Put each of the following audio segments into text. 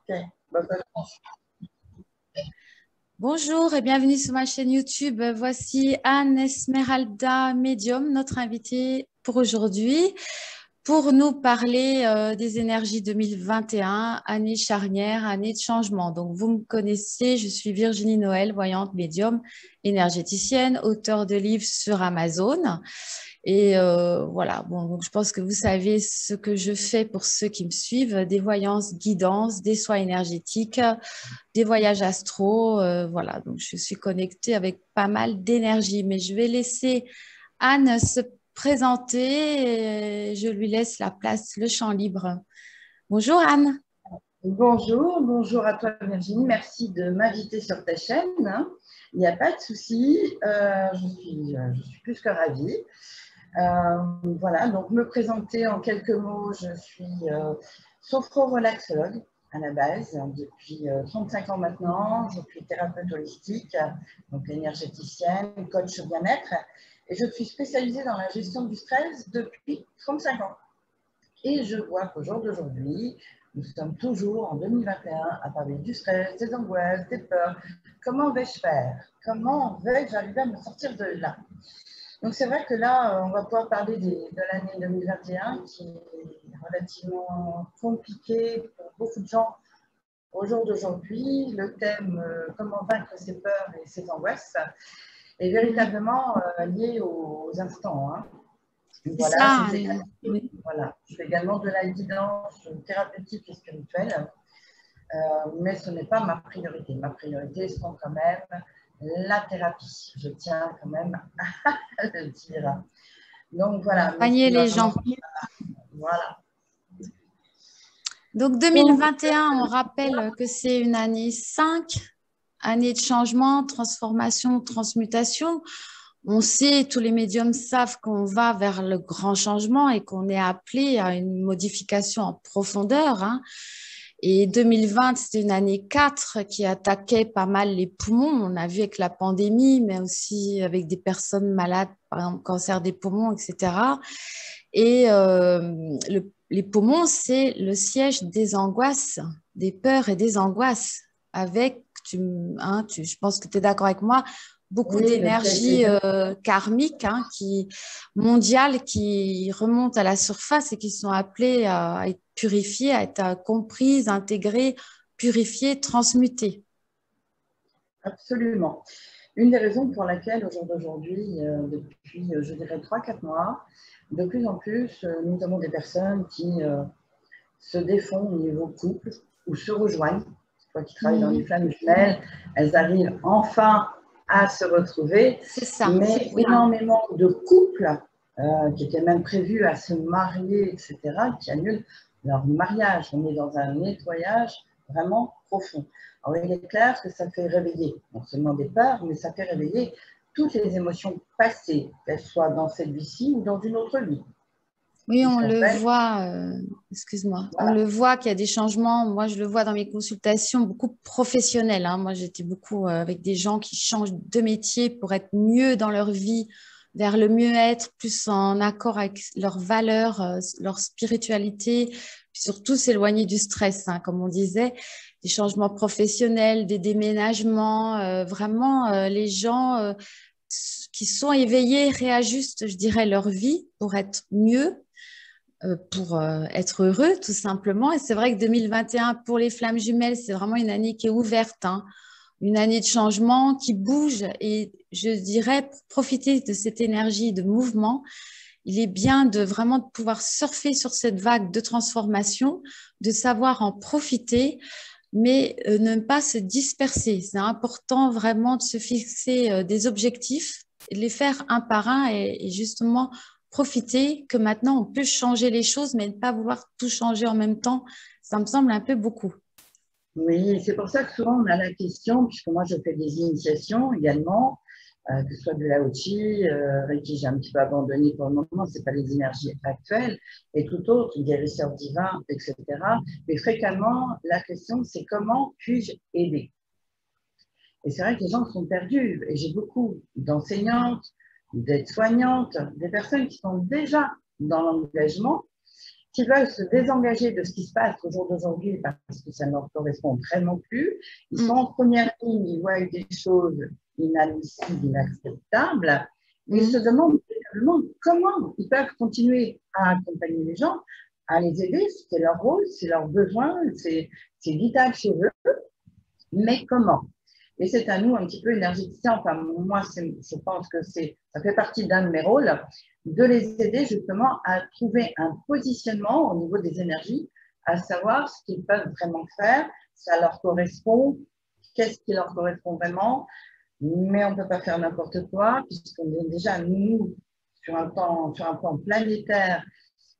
Ok. Bah, bah, Bonjour et bienvenue sur ma chaîne YouTube. Voici Anne Esmeralda Medium, notre invitée pour aujourd'hui, pour nous parler des énergies 2021, année charnière, année de changement. Donc, vous me connaissez, je suis Virginie Noël, voyante médium, énergéticienne, auteure de livres sur Amazon. Et voilà, bon, donc je pense que vous savez ce que je fais pour ceux qui me suivent, des voyances, guidances, des soins énergétiques, des voyages astro. Voilà, donc je suis connectée avec pas mal d'énergie. Mais je vais laisser Anne se présenter et je lui laisse la place, le champ libre. Bonjour Anne. bonjour, bonjour à toi Virginie, merci de m'inviter sur ta chaîne, hein. Il n'y a pas de souci, je suis plus que ravie. Voilà, donc me présenter en quelques mots, je suis sophro-relaxologue à la base, depuis 35 ans maintenant. Je suis thérapeute holistique, donc énergéticienne, coach bien-être, et je suis spécialisée dans la gestion du stress depuis 35 ans. Et je vois qu'au jour d'aujourd'hui, nous sommes toujours en 2021 à parler du stress, des angoisses, des peurs. Comment vais-je faire? Comment vais-je arriver à me sortir de là? Donc c'est vrai que là, on va pouvoir parler de l'année 2021 qui est relativement compliquée pour beaucoup de gens au jour d'aujourd'hui. Le thème comment vaincre ses peurs et ses angoisses est véritablement lié aux instants, hein. C'est Voilà, ça, Anne. Oui. voilà, je fais également de la guidance thérapeutique et spirituelle, mais ce n'est pas ma priorité. Ma priorité sont quand même la thérapie. Je tiens quand même à le dire. Donc voilà, mais ce Accompagner qui les m'a gens. vraiment. Voilà. Donc Donc, 2021, on rappelle que c'est une année 5, année de changement, transformation, transmutation. On sait, tous les médiums savent qu'on va vers le grand changement et qu'on est appelé à une modification en profondeur, hein. Et 2020, c'était une année 4 qui attaquait pas mal les poumons. On a vu avec la pandémie, mais aussi avec des personnes malades, par exemple cancer des poumons, etc. Et les poumons, c'est le siège des angoisses, des peurs et des angoisses. Avec, je pense que tu es d'accord avec moi, beaucoup oui, le siège d'énergie des. karmique, hein, mondiale qui remontent à la surface et qui sont appelées à être purifiées, à être comprises, intégrées, purifiées, transmutées. Absolument. Une des raisons pour laquelle, au jour d'aujourd'hui, depuis, je dirais, 3 4 mois, de plus en plus, nous avons des personnes qui se défont au niveau couple ou se rejoignent. Toi qui travailles dans les flammes jumelles, elles arrivent enfin à se retrouver, C'est ça, mais oui. énormément de couples qui étaient même prévus à se marier, etc., qui annulent leur mariage. On est dans un nettoyage vraiment profond. Alors, il est clair que ça fait réveiller non seulement des peurs, mais ça fait réveiller toutes les émotions passées, qu'elles soient dans cette vie-ci ou dans une autre vie. Oui, on Puisqu'en le fait, voit, excuse-moi, on voilà, le voit qu'il y a des changements. Moi, je le vois dans mes consultations beaucoup professionnelles, hein. Moi, j'étais beaucoup avec des gens qui changent de métier pour être mieux dans leur vie, vers le mieux-être, plus en accord avec leurs valeurs, leur spiritualité, puis surtout s'éloigner du stress, hein, comme on disait, des changements professionnels, des déménagements, vraiment les gens qui sont éveillés réajustent, je dirais, leur vie pour être mieux, pour être heureux, tout simplement. Et c'est vrai que 2021, pour les flammes jumelles, c'est vraiment une année qui est ouverte, hein, une année de changement qui bouge. Et je dirais, pour profiter de cette énergie de mouvement, il est bien de vraiment de pouvoir surfer sur cette vague de transformation, de savoir en profiter, mais ne pas se disperser. C'est important vraiment de se fixer des objectifs, de les faire un par un et justement profiter que maintenant on peut changer les choses, mais ne pas vouloir tout changer en même temps. Ça me semble un peu beaucoup. oui, c'est pour ça que souvent on a la question, puisque moi je fais des initiations également, que ce soit de la Reiki, Reiki j'ai un petit peu abandonné pour le moment, ce n'est pas les énergies actuelles, et tout autre, guérisseur divin, etc. Mais fréquemment, la question c'est comment puis-je aider? Et c'est vrai que les gens sont perdus, et j'ai beaucoup d'enseignantes, d'aides-soignantes, des personnes qui sont déjà dans l'engagement, qui veulent se désengager de ce qui se passe au jour d'aujourd'hui parce que ça ne leur correspond vraiment plus. Ils sont en première ligne, ils voient des choses inadmissibles, inacceptables, et ils se demandent comment ils peuvent continuer à accompagner les gens, à les aider, c'est leur rôle, c'est leur besoin, c'est vital chez eux, mais comment? Et c'est à nous, un petit peu énergéticiens, enfin moi, je pense que ça fait partie d'un de mes rôles, de les aider justement à trouver un positionnement au niveau des énergies, à savoir ce qu'ils peuvent vraiment faire, ça leur correspond, qu'est-ce qui leur correspond vraiment, mais on ne peut pas faire n'importe quoi, puisqu'on est déjà, nous, sur un plan planétaire,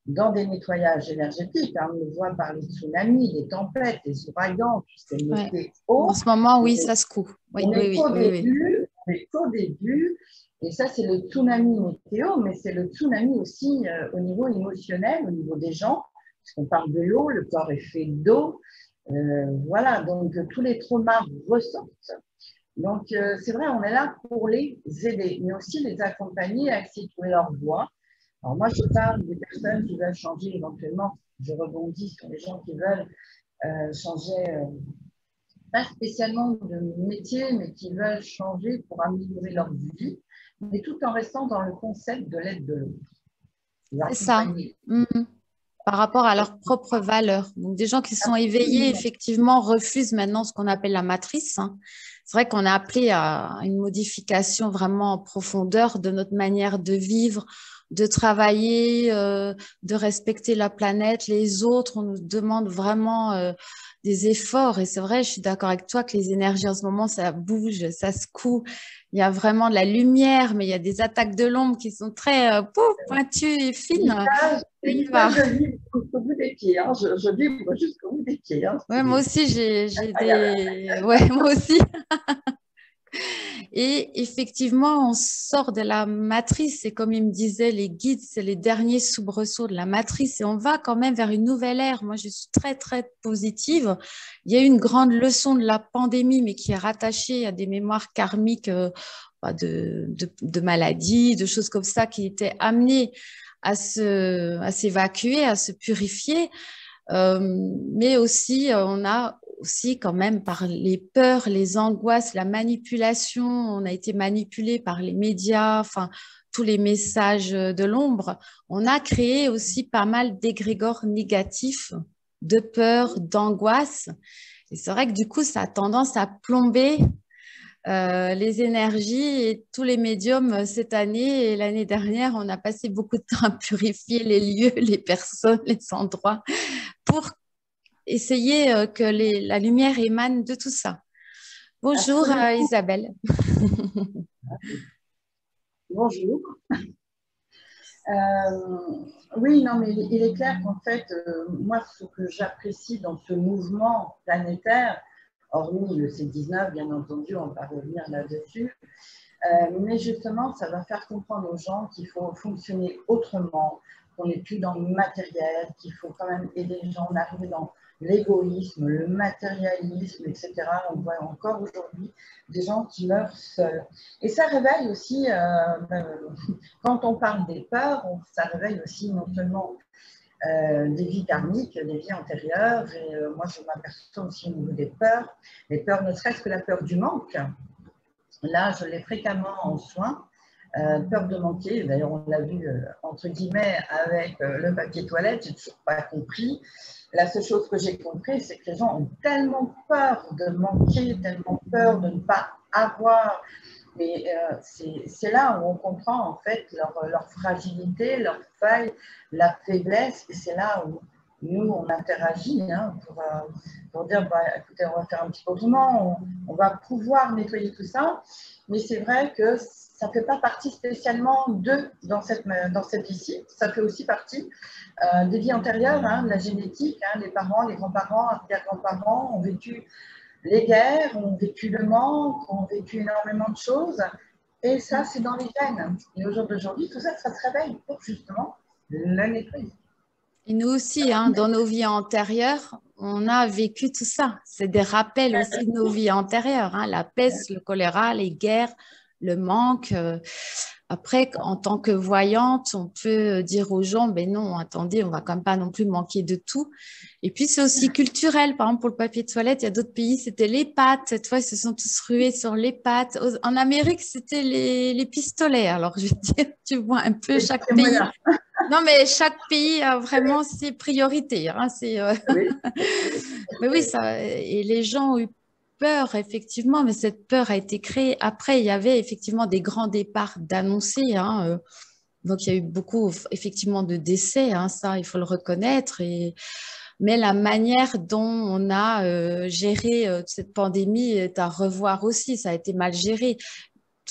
dans des nettoyages énergétiques. Hein, on le voit par les tsunamis, les tempêtes, les ouragans, c'est météo. En ce moment, oui, ça secoue. On est qu'au début, et ça, c'est le tsunami météo, mais c'est le tsunami aussi au niveau émotionnel, au niveau des gens, parce qu'on parle de l'eau, le corps est fait d'eau. Voilà, donc tous les traumas ressortent. Donc, c'est vrai, on est là pour les aider, mais aussi les accompagner à situer leur voie. Alors moi, je parle des personnes qui veulent changer éventuellement, je rebondis sur les gens qui veulent changer, pas spécialement de métier, mais qui veulent changer pour améliorer leur vie, mais tout en restant dans le concept de l'aide de l'autre. C'est ça. Par rapport à leurs propres valeurs. Donc, des gens qui sont éveillés, effectivement, refusent maintenant ce qu'on appelle la matrice. Hein. C'est vrai qu'on a appelé à une modification vraiment en profondeur de notre manière de vivre, de travailler, de respecter la planète, les autres. On nous demande vraiment des efforts. Et c'est vrai, je suis d'accord avec toi que les énergies en ce moment, ça bouge, ça secoue. Il y a vraiment de la lumière, mais il y a des attaques de l'ombre qui sont très pointues et fines. Je vis jusqu'au bout des pieds. Hein. Je vis jusqu'au bout des pieds. Hein. Ouais, moi aussi, j'ai des... Ouais, moi aussi. Et effectivement, on sort de la matrice. Et comme il me disait, les guides, c'est les derniers soubresauts de la matrice. Et on va quand même vers une nouvelle ère. Moi, je suis très, très positive. Il y a eu une grande leçon de la pandémie, mais qui est rattachée à des mémoires karmiques de maladies, de choses comme ça qui étaient amenées à s'évacuer, à se purifier. Mais aussi, on a aussi quand même par les peurs, les angoisses, la manipulation. On a été manipulé par les médias, enfin, tous les messages de l'ombre. On a créé aussi pas mal d'égrégores négatifs de peur, d'angoisse. Et c'est vrai que du coup, ça a tendance à plomber les énergies et tous les médiums cette année et l'année dernière, on a passé beaucoup de temps à purifier les lieux, les personnes, les endroits pour essayer que la lumière émane de tout ça. Bonjour Isabelle. Bonjour. Oui, non, mais il est clair qu'en fait, moi, ce que j'apprécie dans ce mouvement planétaire, hormis le C19, bien entendu, on va revenir là-dessus, mais justement, ça va faire comprendre aux gens qu'il faut fonctionner autrement, qu'on n'est plus dans le matériel, qu'il faut quand même aider les gens à arriver dans l'égoïsme, le matérialisme, etc. On voit encore aujourd'hui des gens qui meurent seuls. Et ça réveille aussi, quand on parle des peurs, ça réveille aussi non seulement des vies karmiques, des vies antérieures. Et moi, je m'aperçois aussi au niveau des peurs, ne serait-ce que la peur du manque. Là, je l'ai fréquemment en soins. Peur de manquer, d'ailleurs on l'a vu entre guillemets avec le papier toilette, j'ai toujours pas compris. La seule chose que j'ai compris, c'est que les gens ont tellement peur de manquer, tellement peur de ne pas avoir. Mais c'est là où on comprend en fait leur fragilité, leur faille, la faiblesse, et c'est là où nous on interagit hein, pour dire bah, écoutez, on va faire un petit peu autrement, on va pouvoir nettoyer tout ça. Mais c'est vrai que ça ne fait pas partie spécialement d'eux dans cette vie-ci. Ça fait aussi partie des vies antérieures, hein, de la génétique. Hein, les parents, les grands-parents, arrière-grands-parents ont vécu les guerres, ont vécu le manque, ont vécu énormément de choses. Et ça, c'est dans les gènes. Et au jour d'aujourd'hui, tout ça, ça se réveille pour justement la nettoyer. Et nous aussi, hein, dans nos vies antérieures, on a vécu tout ça. C'est des rappels aussi de nos vies antérieures. Hein, la peste, le choléra, les guerres, le manque. Après, en tant que voyante, on peut dire aux gens, ben non, attendez, on va quand même pas non plus manquer de tout. Et puis, c'est aussi culturel. Par exemple, pour le papier de toilette, il y a d'autres pays, c'était les pâtes. Cette fois, ils se sont tous rués sur les pâtes. En Amérique, c'était les pistolets. Alors, je veux dire, tu vois un peu C'est chaque c'est pays. moyen. Non, mais chaque pays a vraiment ses priorités, hein. Oui, Mais oui, ça, et les gens ont eu peur, effectivement, mais cette peur a été créée. Après, il y avait effectivement des grands départs d'annoncés, hein. Donc, il y a eu beaucoup, effectivement, de décès, hein, ça, il faut le reconnaître. Mais la manière dont on a géré cette pandémie est à revoir aussi. Ça a été mal géré. De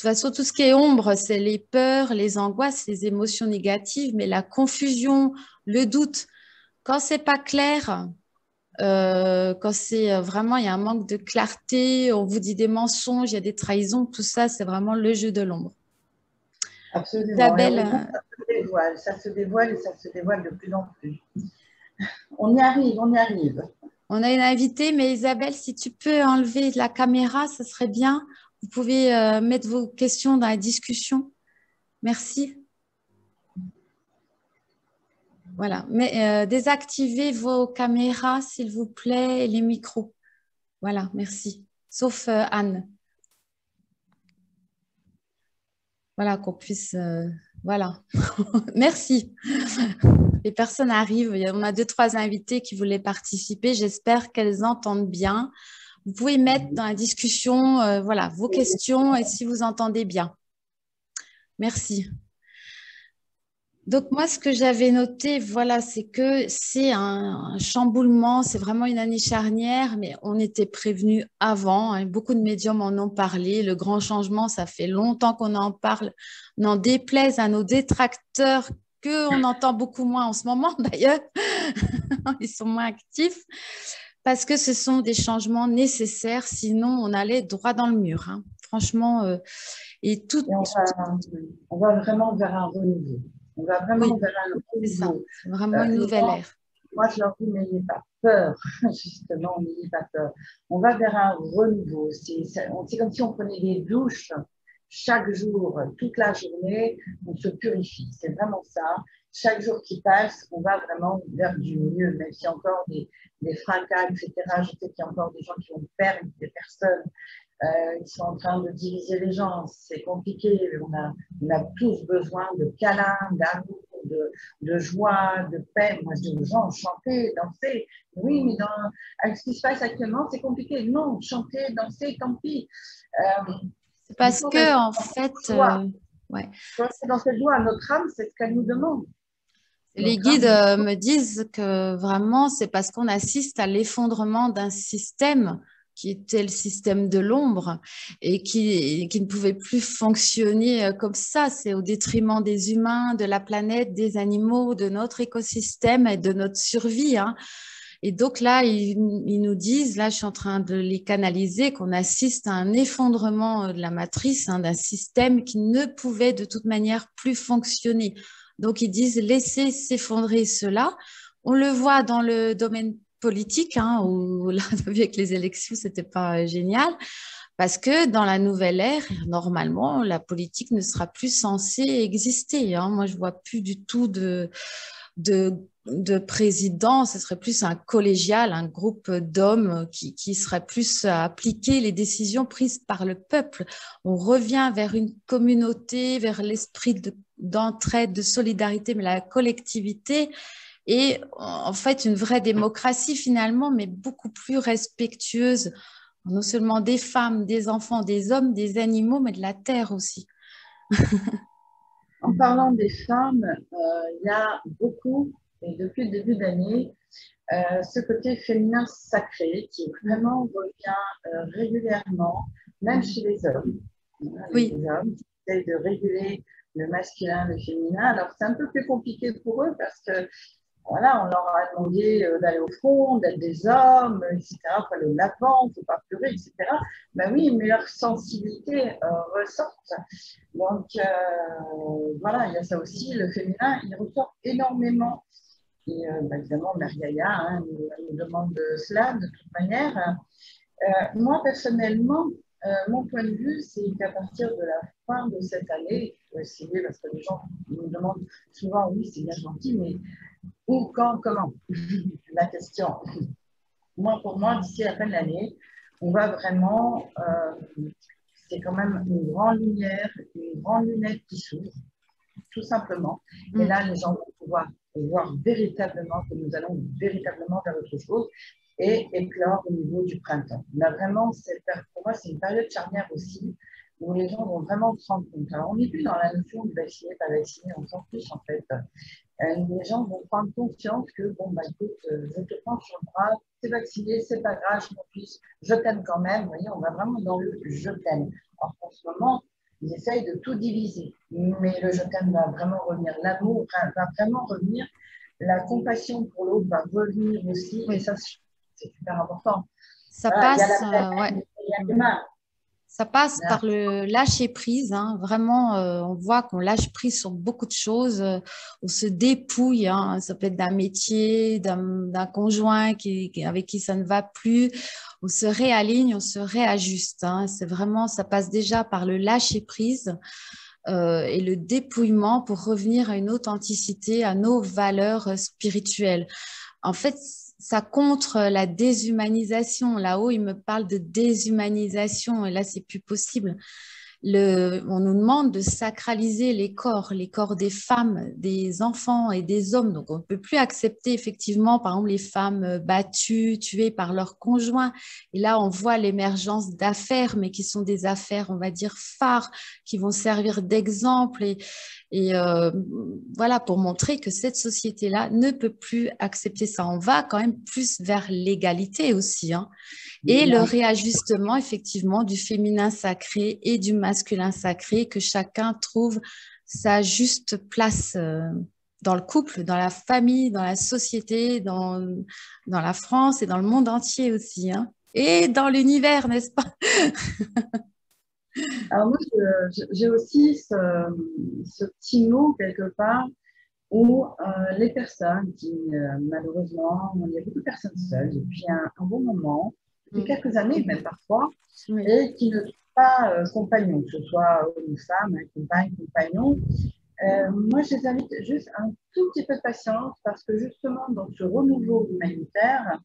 toute façon, tout ce qui est ombre, c'est les peurs, les angoisses, les émotions négatives, mais la confusion, le doute. Quand c'est pas clair, quand c'est vraiment, il y a un manque de clarté, on vous dit des mensonges, il y a des trahisons, tout ça, c'est vraiment le jeu de l'ombre. absolument. Et Isabelle, heureusement, ça se dévoile et ça se dévoile de plus en plus. On y arrive, on y arrive. on a une invitée, mais Isabelle, si tu peux enlever la caméra, ce serait bien. Vous pouvez mettre vos questions dans la discussion. Merci. Voilà. Mais désactivez vos caméras, s'il vous plaît, et les micros. Voilà, merci. Sauf Anne. Voilà, qu'on puisse. Voilà. Merci. Les personnes arrivent. On a deux, trois invités qui voulaient participer. J'espère qu'elles entendent bien. Vous pouvez mettre dans la discussion voilà, vos questions et si vous entendez bien. Merci. Donc moi, ce que j'avais noté, voilà, c'est que c'est un chamboulement, c'est vraiment une année charnière, mais on était prévenu avant, hein. Beaucoup de médiums en ont parlé. Le grand changement, ça fait longtemps qu'on en parle. N'en déplaise à nos détracteurs qu'on entend beaucoup moins en ce moment, d'ailleurs. Ils sont moins actifs parce que ce sont des changements nécessaires, sinon on allait droit dans le mur, hein. Franchement, et tout. Et on va vraiment vers un renouveau. On va vraiment Oui, vers un c'est ça. renouveau. C'est vraiment une Les nouvelle gens, ère. moi, je leur dis, n'ayez pas peur, justement, n'ayez pas peur. On va vers un renouveau. C'est comme si on prenait des douches chaque jour, toute la journée, on se purifie. C'est vraiment ça. Chaque jour qui passe, on va vraiment vers du mieux, même s'il y a encore des fracas, etc. Je sais qu'il y a encore des gens qui vont perdre des personnes. Ils sont en train de diviser les gens. C'est compliqué. On a tous besoin de câlins, d'amour, de joie, de paix. Moi, je dis aux gens, chantez, dansez. Oui, mais avec ce qui se passe actuellement, c'est compliqué. Non, chanter, danser, tant pis. C'est Il parce faut que, rester en dans fait, cette joie. ouais, Il faut rester dans cette joie. Notre âme, c'est ce qu'elle nous demande. les Notre guides âme. me disent que vraiment, c'est parce qu'on assiste à l'effondrement d'un système qui était le système de l'ombre et qui ne pouvait plus fonctionner comme ça. C'est au détriment des humains, de la planète, des animaux, de notre écosystème et de notre survie, hein. Et donc là, ils nous disent, là, je suis en train de les canaliser, qu'on assiste à un effondrement de la matrice, hein, d'un système qui ne pouvait de toute manière plus fonctionner. Donc, ils disent, laissez s'effondrer cela. On le voit dans le domaine politique, hein, où là, avec les élections, c'était pas génial, parce que dans la nouvelle ère, normalement, la politique ne sera plus censée exister, hein. Moi, je vois plus du tout de, de président, ce serait plus un collégial, un groupe d'hommes qui serait plus à appliquer les décisions prises par le peuple. On revient vers une communauté, vers l'esprit d'entraide, de solidarité, mais la collectivité et en fait une vraie démocratie finalement, mais beaucoup plus respectueuse, non seulement des femmes, des enfants, des hommes, des animaux, mais de la terre aussi. En parlant des femmes, il y a beaucoup, et depuis le début d'année, ce côté féminin sacré qui vraiment revient régulièrement, même chez les hommes. Les Oui, hommes qui essayent de réguler le masculin, le féminin. Alors, c'est un peu plus compliqué pour eux parce que voilà, on leur a demandé d'aller au front, d'être des hommes, etc. Il faut aller au lavant, il ne faut pas pleurer, etc. Ben oui, mais leur sensibilité ressort. Donc, voilà, il y a ça aussi. Le féminin, il ressort énormément. Et évidemment, Mariaya nous demande cela de toute manière. Moi, personnellement, mon point de vue, c'est qu'à partir de la espoir de cette année, il faut essayer, parce que les gens nous demandent souvent, oui, c'est bien gentil, mais où, quand, comment? La question. Moi, pour moi, d'ici la fin de l'année, on va vraiment, c'est quand même une grande lumière, une grande lunette qui s'ouvre, tout simplement. Et là, les gens vont pouvoir voir véritablement que nous allons véritablement vers autre chose et éclore au niveau du printemps. Là, vraiment, pour moi, c'est une période charnière aussi, où les gens vont vraiment se rendre compte. Alors, on n'est plus dans la notion de vacciner, pas vacciner, on s'en fiche en fait. Les gens vont prendre conscience que, bon, bah, écoute, je te prends sur le bras, t'es vacciné, c'est pas grave, mon fils, je t'aime quand même. Vous voyez, on va vraiment dans le je t'aime. Alors qu'en ce moment, ils essayent de tout diviser. Mais le je t'aime va vraiment revenir. L'amour va vraiment revenir. La compassion pour l'autre va revenir aussi. Oui. Et ça, c'est super important. Ça Voilà, il y a passe, la peine, ouais. il y a l'humain. Ça passe par le lâcher prise, hein. Vraiment, on voit qu'on lâche prise sur beaucoup de choses. On se dépouille, hein. Ça peut être d'un métier, d'un conjoint avec qui ça ne va plus. On se réaligne, on se réajuste, hein. C'est vraiment, ça passe déjà par le lâcher prise et le dépouillement pour revenir à une authenticité, à nos valeurs spirituelles. En fait, ça contre la déshumanisation. Là-haut, il me parle de déshumanisation et là, c'est plus possible. On nous demande de sacraliser les corps des femmes, des enfants et des hommes. Donc, on ne peut plus accepter effectivement, par exemple, les femmes battues, tuées par leurs conjoints. Et là, on voit l'émergence d'affaires, mais qui sont des affaires, on va dire, phares, qui vont servir d'exemple et voilà, pour montrer que cette société-là ne peut plus accepter ça. On va quand même plus vers l'égalité aussi, hein. Et le réajustement, effectivement, du féminin sacré et du masculin sacré, que chacun trouve sa juste place dans le couple, dans la famille, dans la société, dans la France et dans le monde entier aussi, hein. Et dans l'univers, n'est-ce pas? Alors moi, j'ai aussi ce petit mot quelque part où les personnes qui, malheureusement, il y a beaucoup de personnes seules depuis un bon moment, depuis quelques années même parfois, Oui. et qui ne trouvent pas compagnon, que ce soit homme ou femme, compagne, compagnon. Moi, je les invite juste un tout petit peu de patience parce que justement, dans ce renouveau humanitaire,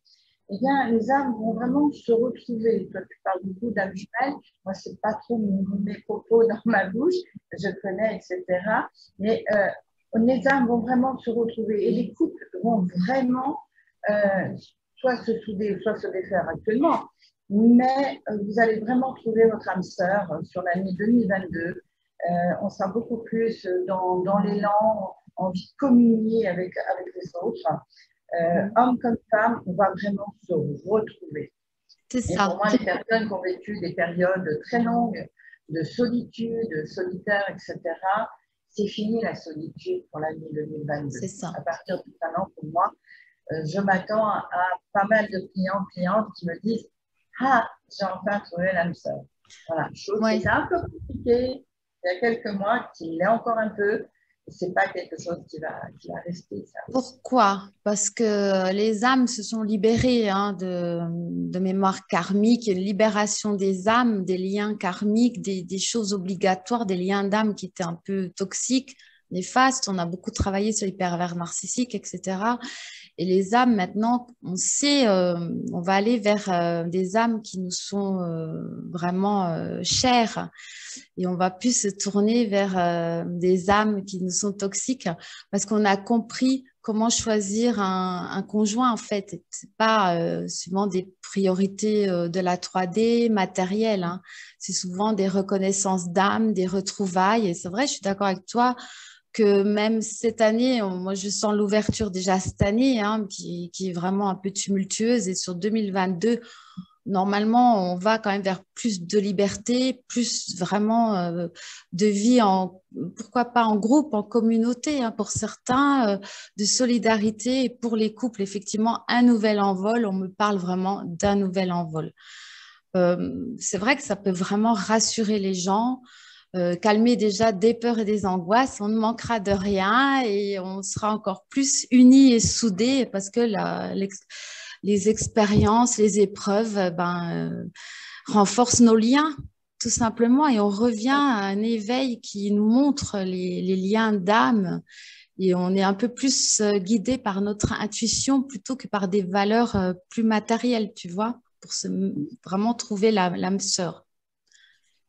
eh bien, les âmes vont vraiment se retrouver. Toi, tu parles beaucoup d'âmes jumelles. Moi, ce n'est pas trop mes propos dans ma bouche. Je connais, etc. Mais les âmes vont vraiment se retrouver et les couples vont vraiment soit se souder, soit se défaire actuellement. Mais vous allez vraiment trouver votre âme sœur sur l'année 2022. On sera beaucoup plus dans l'élan, envie de communier avec les autres. Hommes comme femmes, on va vraiment se retrouver. C'est et ça. pour moi, les personnes qui ont vécu des périodes très longues de solitude, solitaire, etc., c'est fini la solitude pour l'année 2022. C'est ça. À partir de maintenant, pour moi, je m'attends à pas mal de clientes qui me disent « Ah, j'ai enfin trouvé l'âme sœur ». Voilà, chose qui était un peu compliquée il y a quelques mois, qui l'est encore un peu. Ce n'est pas quelque chose qui va rester. Ça. Pourquoi? Parce que les âmes se sont libérées, hein, de mémoire karmique, une libération des âmes, des liens karmiques, des choses obligatoires, des liens d'âme qui étaient un peu toxiques, néfastes. On a beaucoup travaillé sur les pervers narcissiques, etc. Et les âmes, maintenant, on sait, on va aller vers des âmes qui nous sont vraiment chères. Et on va plus se tourner vers des âmes qui nous sont toxiques parce qu'on a compris comment choisir un conjoint, en fait. C'est pas souvent des priorités de la 3D matérielle, hein. C'est souvent des reconnaissances d'âme, des retrouvailles. Et c'est vrai, je suis d'accord avec toi que même cette année, moi je sens l'ouverture déjà cette année, hein, qui est vraiment un peu tumultueuse. Et sur 2022, normalement, on va quand même vers plus de liberté, plus vraiment de vie, pourquoi pas en groupe, en communauté, hein, pour certains, de solidarité. Et pour les couples, effectivement, un nouvel envol. On me parle vraiment d'un nouvel envol. C'est vrai que ça peut vraiment rassurer les gens. Calmer déjà des peurs et des angoisses, on ne manquera de rien et on sera encore plus unis et soudés parce que les expériences, les épreuves renforcent nos liens. tout simplement, et on revient à un éveil qui nous montre les liens d'âme, et on est un peu plus guidé par notre intuition plutôt que par des valeurs plus matérielles, tu vois, pour vraiment trouver l'âme sœur.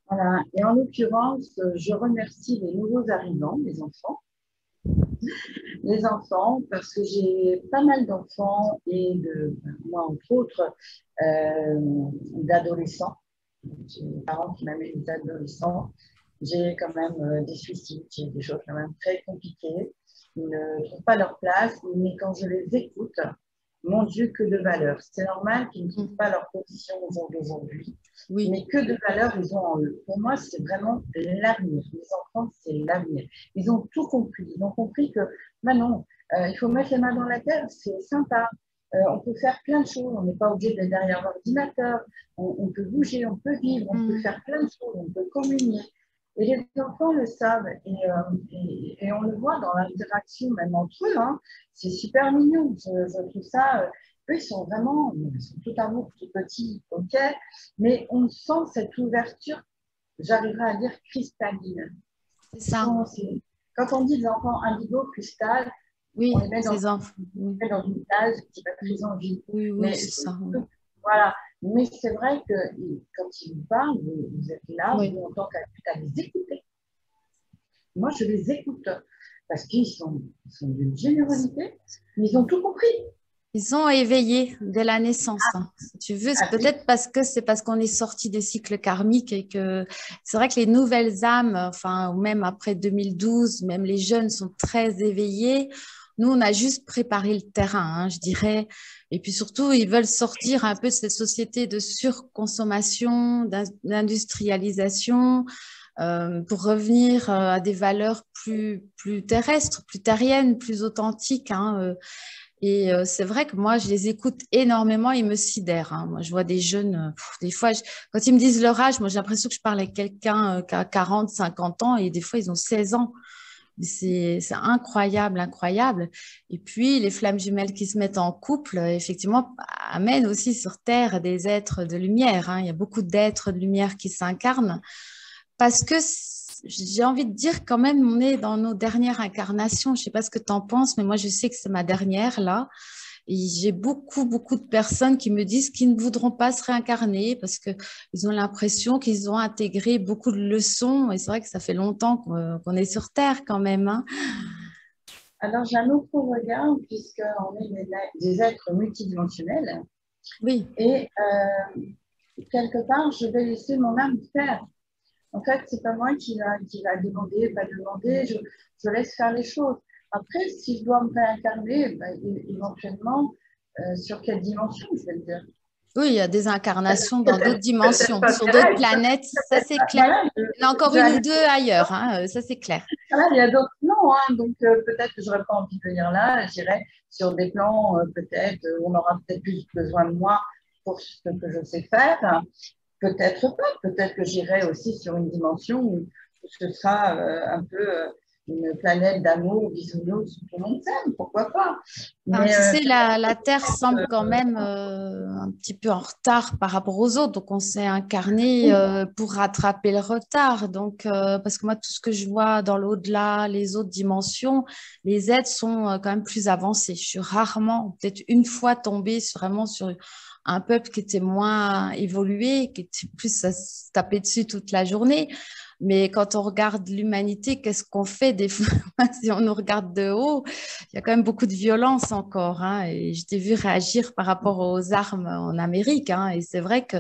Voilà. Et en l'occurrence, je remercie les nouveaux arrivants, les enfants, parce que j'ai pas mal d'enfants et moi entre autres, d'adolescents. J'ai des parents qui m'amènent des adolescents. J'ai quand même des suicides, j'ai des choses quand même très compliquées. Ils ne trouvent pas leur place, mais quand je les écoute, mon Dieu, que de valeur. C'est normal qu'ils ne trouvent pas leur position au jour d'aujourd'hui, Oui. mais que de valeur ils ont en eux. Pour moi, c'est vraiment l'avenir. Les enfants, c'est l'avenir. Ils ont tout compris. Ils ont compris que, bah non, il faut mettre les mains dans la terre, c'est sympa. On peut faire plein de choses. On n'est pas obligé d'être derrière l'ordinateur. On peut bouger, on peut vivre, on peut faire plein de choses, on peut communier. Et les enfants le savent et on le voit dans l'interaction même entre eux. Hein. C'est super mignon. Je trouve ça. Eux, ils sont vraiment, ils sont tout amour, tout petits, ok. Mais on sent cette ouverture, j'arriverai à dire cristalline. C'est ça. Quand on dit des enfants indigo, cristal, oui, on les met dans une case qui va très en vie. Oui, oui, c'est ça. Voilà. Mais c'est vrai que quand ils vous parlent, vous êtes là, vous, en tant qu'adulte, à les écouter. Moi, je les écoute parce qu'ils sont d'une générosité, mais ils ont tout compris. Ils ont éveillé dès la naissance. Si tu veux, c'est peut-être parce qu'on est sorti des cycles karmiques et que c'est vrai que les nouvelles âmes, enfin, même après 2012, même les jeunes sont très éveillés. Nous, on a juste préparé le terrain, je dirais. Et puis surtout, ils veulent sortir un peu de cette société de surconsommation, d'industrialisation, pour revenir à des valeurs plus terrestres, plus terriennes, plus authentiques. Et c'est vrai que moi, je les écoute énormément, ils me sidèrent. Moi, je vois des jeunes, des fois, quand ils me disent leur âge, moi, j'ai l'impression que je parle avec quelqu'un qui a 40, 50 ans et des fois, ils ont 16 ans. C'est incroyable, incroyable. Et puis, les flammes jumelles qui se mettent en couple, effectivement, amènent aussi sur Terre des êtres de lumière. Il y a beaucoup d'êtres de lumière qui s'incarnent parce que j'ai envie de dire quand même, on est dans nos dernières incarnations. Je ne sais pas ce que tu en penses, mais moi, je sais que c'est ma dernière là. Et j'ai beaucoup, beaucoup de personnes qui me disent qu'ils ne voudront pas se réincarner parce qu'ils ont l'impression qu'ils ont intégré beaucoup de leçons. Et c'est vrai que ça fait longtemps qu'on est sur Terre quand même. Alors, j'ai un autre regard puisqu'on est des êtres multidimensionnels. Oui. Et quelque part, je vais laisser mon âme faire. En fait, c'est pas moi qui va demander, pas demander. Je laisse faire les choses. Après, si je dois me réincarner, éventuellement, sur quelle dimension, je vais le dire. Oui, il y a des incarnations dans d'autres dimensions, sur d'autres planètes, ça c'est clair. Voilà, il y en a encore une ou deux ailleurs, ça c'est clair. Voilà, il y a d'autres plans, donc peut-être que je n'aurais pas envie de venir là, j'irai sur des plans peut-être où on aura peut-être plus besoin de moi pour ce que je sais faire. Peut-être pas, peut-être que j'irai aussi sur une dimension où ce sera un peu une planète d'amour, bisounours, où tout le monde s'aime, pourquoi pas. Mais, tu sais, la Terre semble quand même un petit peu en retard par rapport aux autres, donc on s'est incarné pour rattraper le retard. Donc, parce que moi, tout ce que je vois dans l'au-delà, les autres dimensions, les êtres sont quand même plus avancés. Je suis rarement, peut-être une fois tombée vraiment sur un peuple qui était moins évolué, qui était plus à se taper dessus toute la journée. Mais quand on regarde l'humanité, qu'est-ce qu'on fait des fois? Si on nous regarde de haut, il y a quand même beaucoup de violence encore. Et je t'ai vu réagir par rapport aux armes en Amérique. Et c'est vrai que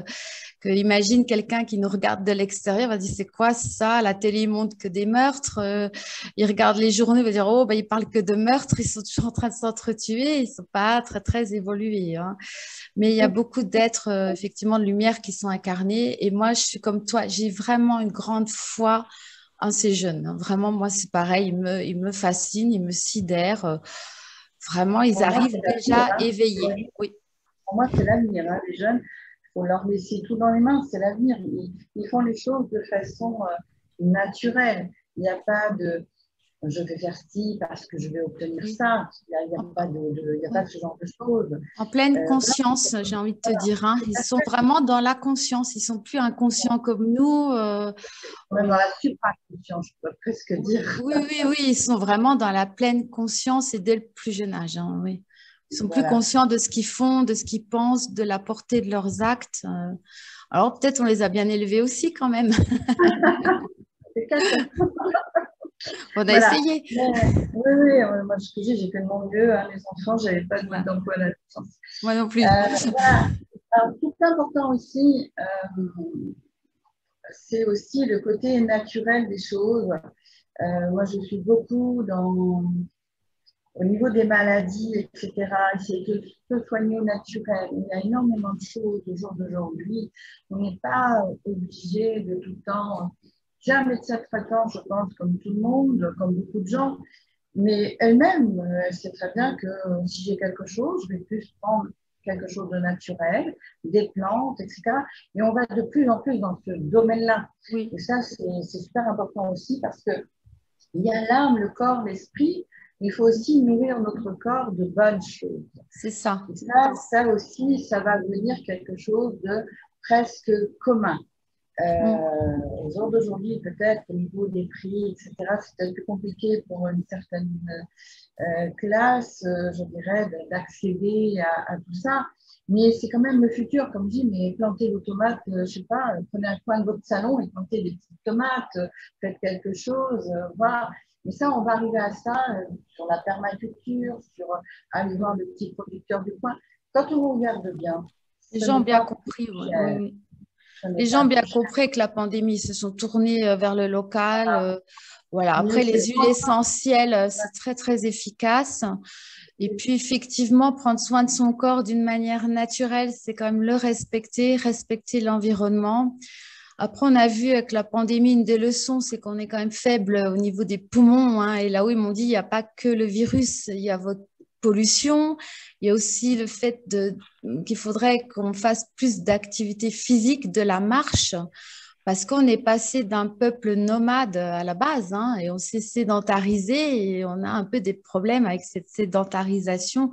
imagine quelqu'un qui nous regarde de l'extérieur, va dire c'est quoi ça? La télé montre que des meurtres. Il regarde les journaux, il va dire oh, ils parlent que de meurtres, ils sont toujours en train de s'entretuer, ils ne sont pas très, très évolués. Mais il y a beaucoup d'êtres, effectivement, de lumière qui sont incarnés. Et moi, je suis comme toi, j'ai vraiment une grande foi en ces jeunes. Vraiment, moi, c'est pareil, ils me fascinent, ils me sidèrent. Vraiment, ils arrivent déjà éveillés. Oui. Pour moi, c'est l'avenir. Les jeunes, il faut leur laisser tout dans les mains, c'est l'avenir. Ils font les choses de façon naturelle. Il n'y a pas de... je vais faire ci parce que je vais obtenir ça. Il n'y a pas il y a pas de ce genre de choses. En pleine conscience, j'ai envie de te dire. Hein. Ils sont vraiment dans la conscience. Ils sont plus inconscients comme nous. Même dans la supraconscience, je peux presque dire. Oui, oui, oui. Ils sont vraiment dans la pleine conscience et dès le plus jeune âge. Hein, oui. Ils sont plus conscients de ce qu'ils font, de ce qu'ils pensent, de la portée de leurs actes. Alors peut-être on les a bien élevés aussi quand même. On a essayé. Oui, oui, moi ce que j'ai fait de mon mieux. Hein, les enfants, je n'avais pas de mode d'emploi à la naissance. Moi non plus. Voilà. Alors, tout important aussi, c'est aussi le côté naturel des choses. Moi, je suis beaucoup au niveau des maladies, etc., essayer de se soigner au naturel. Il y a énormément de choses au jour d'aujourd'hui. On n'est pas obligé de tout le temps. J'ai un médecin traitant, je pense, comme tout le monde, comme beaucoup de gens, mais elle-même, elle sait très bien que si j'ai quelque chose, je vais plus prendre quelque chose de naturel, des plantes, etc. Et on va de plus en plus dans ce domaine-là. Oui. Et ça, c'est super important aussi parce que il y a l'âme, le corps, l'esprit. Il faut aussi nourrir notre corps de bonnes choses. C'est ça. Et ça aussi, ça va devenir quelque chose de presque commun. Au jour d'aujourd'hui, peut-être au niveau des prix, etc., c'est peut-être plus compliqué pour une certaine classe, je dirais, d'accéder à tout ça. Mais c'est quand même le futur, comme je dis, mais plantez vos tomates, je ne sais pas, prenez un coin de votre salon et plantez des petites tomates, faites quelque chose, voilà. Mais ça, on va arriver à ça sur la permaculture, sur aller voir le petit producteur du coin. Quand on regarde bien, les gens ont bien compris. Oui. Les gens ont bien compris que la pandémie se sont tournés vers le local. Voilà. Après, les huiles essentielles, c'est très, très efficace. Et puis, effectivement, prendre soin de son corps d'une manière naturelle, c'est quand même le respecter l'environnement. Après, on a vu avec la pandémie, une des leçons, c'est qu'on est quand même faible au niveau des poumons. Hein, et là où ils m'ont dit, il n'y a pas que le virus, il y a votre pollution. Il y a aussi le fait qu'il faudrait qu'on fasse plus d'activité physique, de la marche, parce qu'on est passé d'un peuple nomade à la base, hein, et on s'est sédentarisé et on a un peu des problèmes avec cette sédentarisation.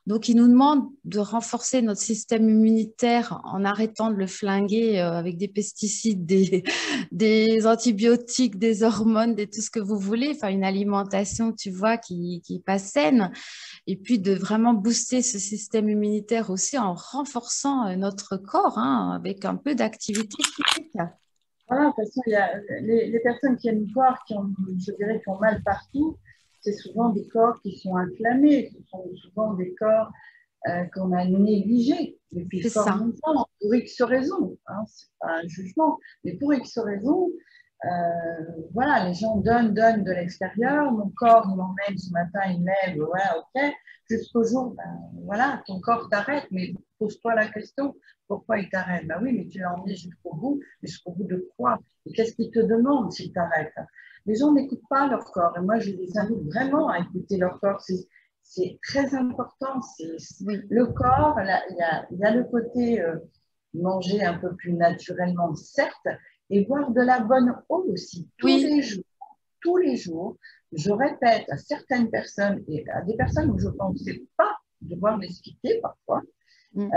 Donc, ils nous demandent de renforcer notre système immunitaire en arrêtant de le flinguer avec des pesticides, des antibiotiques, des hormones, tout ce que vous voulez. Enfin, une alimentation, tu vois, qui passe saine. Et puis, de vraiment booster ce système immunitaire aussi en renforçant notre corps hein, avec un peu d'activité physique. Voilà, de toute façon, il y a les personnes qui aiment voir, je dirais, qui ont mal partout, c'est souvent des corps qui sont inflammés, ce sont souvent des corps qu'on a négligés depuis fort longtemps, pour X raisons. Hein, c'est pas un jugement, mais pour X raisons, voilà, les gens donnent de l'extérieur, mon corps il m'emmène ce matin, il lève, voilà, ok, jusqu'au jour, ben, voilà, ton corps t'arrête, mais pose-toi la question, pourquoi il t'arrête? Ben oui, mais tu l'as emmené jusqu'au bout de quoi? Et qu'est-ce qu'il te demande s'il t'arrête? Les gens n'écoutent pas leur corps, et moi je les invite vraiment à écouter leur corps, c'est très important, le corps, il y a le côté manger un peu plus naturellement, certes, et boire de la bonne eau aussi, tous les jours, je répète à certaines personnes et à des personnes où je ne pensais pas devoir m'expliquer parfois, de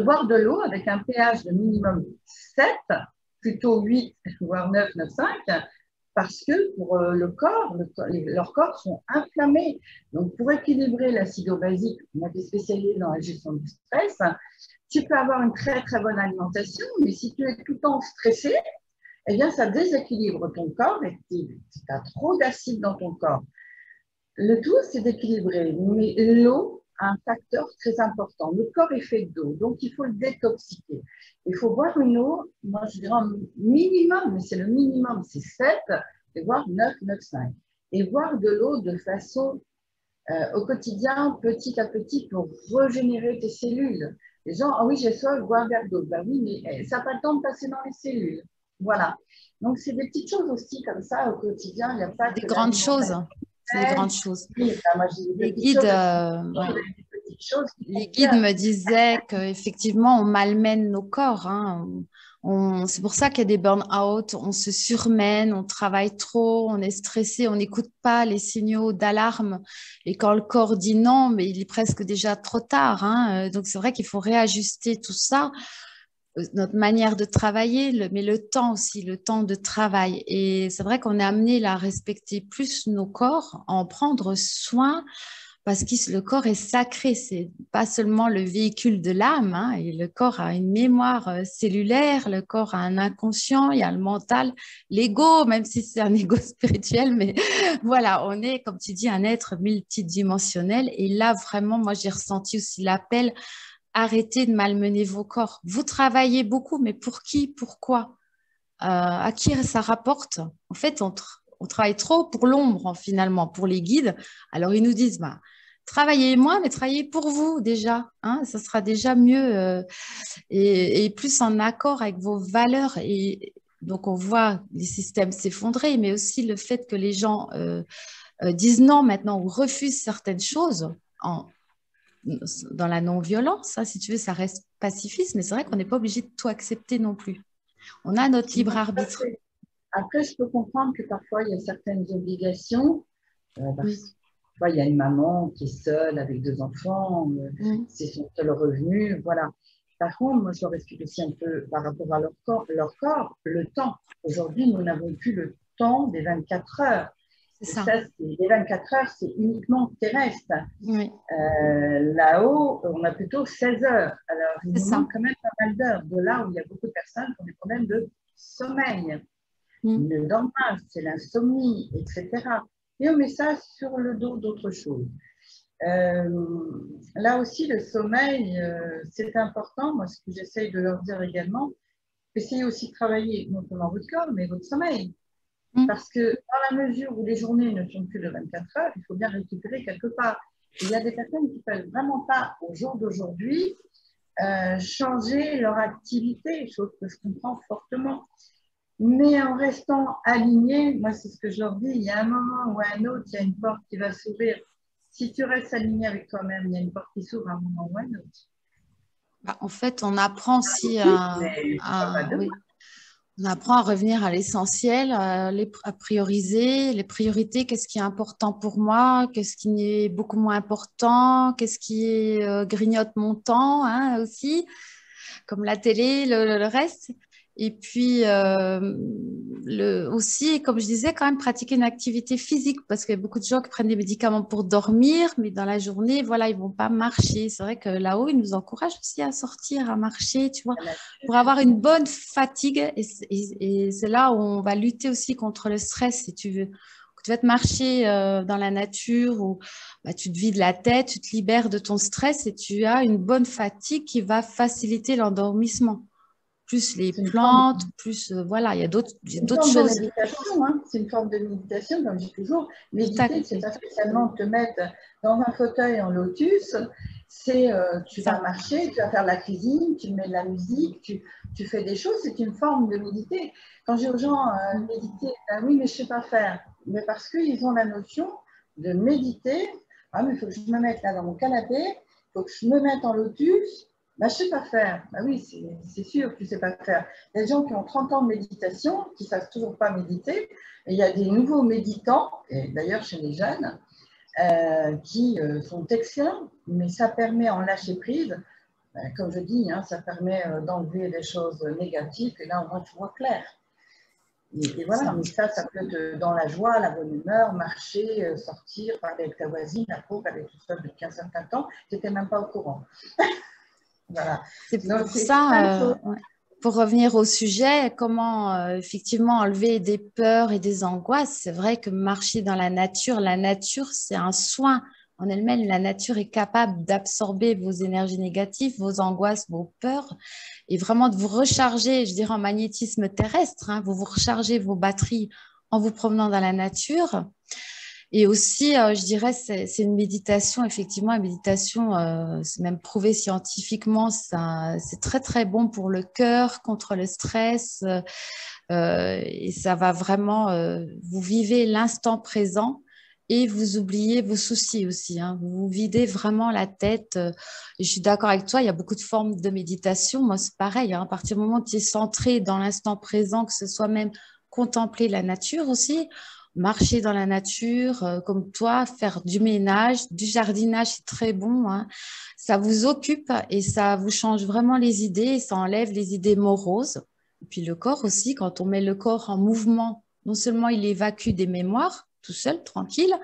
boire de l'eau avec un pH de minimum 7, plutôt 8, voire 9, 9,5, parce que pour le corps, leurs corps sont inflammés. Donc, pour équilibrer l'acido-basique, on est spécialisé dans la gestion du stress, tu peux avoir une très, très bonne alimentation, mais si tu es tout le temps stressé, eh bien, ça déséquilibre ton corps et tu as trop d'acide dans ton corps. Le tout, c'est d'équilibrer. Mais l'eau a un facteur très important. Le corps est fait d'eau, donc il faut le détoxiquer. Il faut boire une eau, moi je dirais un minimum, mais c'est le minimum, c'est 7, et voire 9, 9,5. Et boire de l'eau de façon au quotidien, petit à petit, pour régénérer tes cellules. Les gens, ah oui, j'ai soif, bois un verre d'eau. Ben oui, mais ça n'a pas le temps de passer dans les cellules. Voilà. Donc, c'est des petites choses aussi comme ça au quotidien. Il n'y a pas des grandes choses. C'est des grandes choses. Oui, moi, les guides, les guides me disaient qu'effectivement, on malmène nos corps. Hein. C'est pour ça qu'il y a des burn-out, on se surmène, on travaille trop, on est stressé, on n'écoute pas les signaux d'alarme. Et quand le corps dit non, mais il est presque déjà trop tard, hein. Donc, c'est vrai qu'il faut réajuster tout ça, notre manière de travailler, mais le temps aussi, le temps de travail. Et c'est vrai qu'on est amené là, à respecter plus nos corps, à en prendre soin parce que le corps est sacré, c'est pas seulement le véhicule de l'âme, hein, et le corps a une mémoire cellulaire, le corps a un inconscient, il y a le mental, l'ego, même si c'est un ego spirituel, mais voilà, on est, comme tu dis, un être multidimensionnel. Et là, vraiment, moi, j'ai ressenti aussi l'appel, arrêtez de malmener vos corps. Vous travaillez beaucoup, mais pour qui, pourquoi? À qui ça rapporte? En fait, on travaille trop pour l'ombre, finalement, pour les guides. Alors, ils nous disent, bah, travaillez moins, mais travaillez pour vous déjà. Hein, ça sera déjà mieux et plus en accord avec vos valeurs. Et donc, on voit les systèmes s'effondrer, mais aussi le fait que les gens disent non maintenant ou refusent certaines choses dans la non-violence. Hein, si tu veux, ça reste pacifiste, mais c'est vrai qu'on n'est pas obligé de tout accepter non plus. On a notre libre arbitre. Après, je peux comprendre que parfois, il y a certaines obligations. Parce Oui. tu vois, il y a une maman qui est seule avec 2 enfants, c'est son seul revenu, voilà. Par contre, moi, je leur explique aussi un peu par rapport à leur corps, le temps. Aujourd'hui, nous n'avons plus le temps des 24 heures. C'est Et ça. ça, les 24 heures, c'est uniquement terrestre. Oui. Là-haut, on a plutôt 16 heures. Alors, il nous C'est ça. manque quand même pas mal d'heures. De là où il y a beaucoup de personnes qui ont des problèmes de sommeil. Le lendemain, c'est l'insomnie, etc. Et on met ça sur le dos d'autres choses. Là aussi, le sommeil, c'est important. Moi, ce que j'essaye de leur dire également, essayez aussi de travailler non seulement votre corps, mais votre sommeil. Parce que dans la mesure où les journées ne sont plus de 24 heures, il faut bien récupérer quelque part. Il y a des personnes qui ne peuvent vraiment pas, au jour d'aujourd'hui, changer leur activité, chose que je comprends fortement. Mais en restant aligné, moi c'est ce que je leur dis, il y a un moment ou un autre, il y a une porte qui va s'ouvrir. Si tu restes aligné avec toi-même, il y a une porte qui s'ouvre à un moment ou un autre. Bah, en fait, on apprend aussi oui, on apprend à revenir à l'essentiel, à prioriser les priorités, qu'est-ce qui est important pour moi, qu'est-ce qui est beaucoup moins important, qu'est-ce qui grignote mon temps, hein, aussi, comme la télé, le reste. Et puis aussi, comme je disais, quand même pratiquer une activité physique parce qu'il y a beaucoup de gens qui prennent des médicaments pour dormir, mais dans la journée, voilà, ils vont pas marcher. C'est vrai que là-haut, ils nous encouragent aussi à sortir, à marcher, tu vois, pour avoir une bonne fatigue. Et c'est là où on va lutter aussi contre le stress, si tu veux. Tu vas te marcher dans la nature où bah, tu te vides la tête, tu te libères de ton stress et tu as une bonne fatigue qui va faciliter l'endormissement. Plus les plantes, plus voilà, il y a d'autres choses. Hein. C'est une forme de méditation, comme je dis toujours. Méditer, c'est pas spécialement te mettre dans un fauteuil en lotus. C'est tu vas marcher, tu vas faire la cuisine, tu mets de la musique, tu fais des choses. C'est une forme de méditer. Quand j'ai aux gens méditer, ben oui, mais je ne sais pas faire. Mais parce qu'ils ont la notion de méditer. Ah, mais il faut que je me mette là dans mon canapé, il faut que je me mette en lotus. Bah, je ne sais pas faire. Bah oui, c'est sûr que tu ne sais pas faire. Il y a des gens qui ont 30 ans de méditation, qui ne savent toujours pas méditer. Et il y a des nouveaux méditants, et d'ailleurs chez les jeunes, qui sont excellents. Mais ça permet en lâcher prise, comme je dis, hein, ça permet d'enlever des choses négatives. Et là, au moins, tu vois clair. Et voilà, mais ça peut être dans la joie, la bonne humeur, marcher, sortir, parler avec ta voisine, la pauvre, elle est toute seule depuis un certain temps, tu n'étais même pas au courant. Voilà. C'est pour ça, pour revenir au sujet, comment effectivement enlever des peurs et des angoisses. C'est vrai que marcher dans la nature, c'est un soin en elle-même. La nature est capable d'absorber vos énergies négatives, vos angoisses, vos peurs et vraiment de vous recharger, je dirais en magnétisme terrestre. Hein, vous rechargez vos batteries en vous promenant dans la nature. Et aussi, je dirais, c'est une méditation, effectivement, une méditation, c'est même prouvé scientifiquement, c'est très, très bon pour le cœur, contre le stress, et ça va vraiment, vous vivez l'instant présent et vous oubliez vos soucis aussi, hein. Vous vous videz vraiment la tête. Et je suis d'accord avec toi, il y a beaucoup de formes de méditation. Moi, c'est pareil, hein. À partir du moment où tu es centré dans l'instant présent, que ce soit même contempler la nature aussi, marcher dans la nature, comme toi, faire du ménage, du jardinage, c'est très bon, hein. Ça vous occupe et ça vous change vraiment les idées, et ça enlève les idées moroses. Et puis le corps aussi, quand on met le corps en mouvement, non seulement il évacue des mémoires, tout seul, tranquille,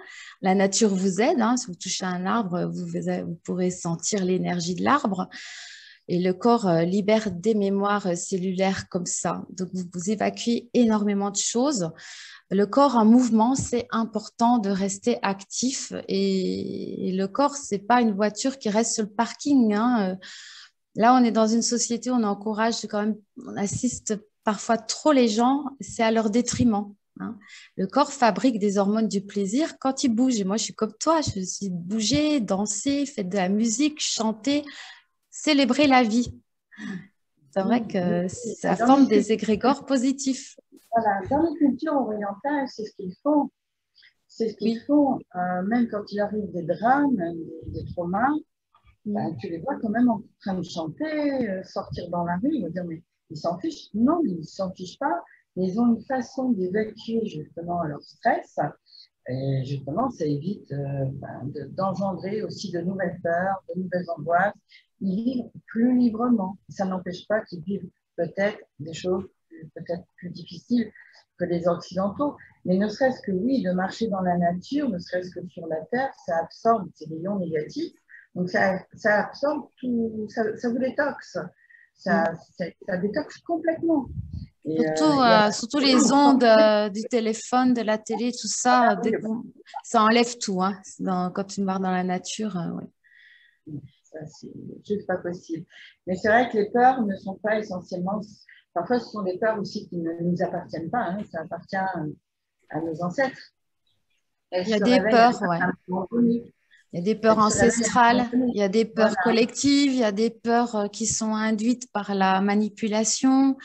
la nature vous aide, hein. Si vous touchez un arbre, vous pourrez sentir l'énergie de l'arbre. Et le corps libère des mémoires cellulaires comme ça. Donc, vous évacuez énormément de choses. Le corps en mouvement, c'est important de rester actif. Et le corps, c'est pas une voiture qui reste sur le parking, hein. Là, on est dans une société où on encourage quand même, on assiste parfois trop les gens, c'est à leur détriment, hein. Le corps fabrique des hormones du plaisir quand il bouge. Et moi, je suis comme toi, je suis bouger, danser, faire de la musique, chanter, célébrer la vie. C'est vrai Oui, oui, que oui. ça forme des égrégores positifs. Voilà, dans les cultures orientales, c'est ce qu'ils font. C'est ce qu'ils Oui. font, même quand il arrive des drames, des traumas, ben, tu les vois quand même en train de chanter, sortir dans la rue, ils vont dire, mais ils s'en fichent. Non, ils ne s'en fichent pas. Ils ont une façon d'évacuer justement leur stress. Et justement, ça évite d'engendrer aussi de nouvelles peurs, de nouvelles angoisses. Ils vivent plus librement. Ça n'empêche pas qu'ils vivent peut-être des choses peut-être plus difficiles que les Occidentaux. Mais ne serait-ce que, oui, de marcher dans la nature, ne serait-ce que sur la terre, ça absorbe ces rayons négatifs. Donc, ça absorbe tout, ça vous détoxe. Ça détoxe complètement. Surtout, Et à surtout les ondes du téléphone, de la télé, tout ça, dès que ça enlève tout, hein. Quand tu marches dans la nature, ouais. ça, c'est juste pas possible. Mais c'est vrai que les peurs ne sont pas essentiellement. Parfois, ce sont des peurs aussi qui ne nous appartiennent pas, hein. Ça appartient à nos ancêtres. Elles Il y a se des réveillent peurs, ouais. à un moment donné. Il y a des peurs Elles se réveillent à un ancestrales, moment donné. il y a des Voilà. peurs collectives, il y a des peurs qui sont induites par la manipulation.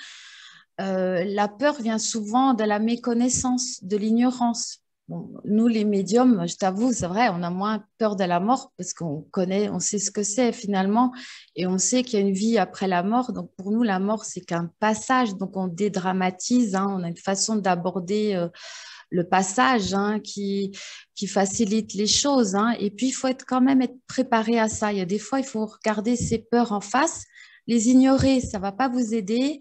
La peur vient souvent de la méconnaissance, de l'ignorance. Bon, nous, les médiums, je t'avoue, c'est vrai, on a moins peur de la mort parce qu'on connaît, on sait ce que c'est finalement et on sait qu'il y a une vie après la mort. Donc, pour nous, la mort, c'est qu'un passage. Donc, on dédramatise, hein, on a une façon d'aborder le passage, hein, qui facilite les choses, hein. Et puis, il faut quand même être préparé à ça. Il y a des fois, il faut regarder ses peurs en face, les ignorer, ça ne va pas vous aider.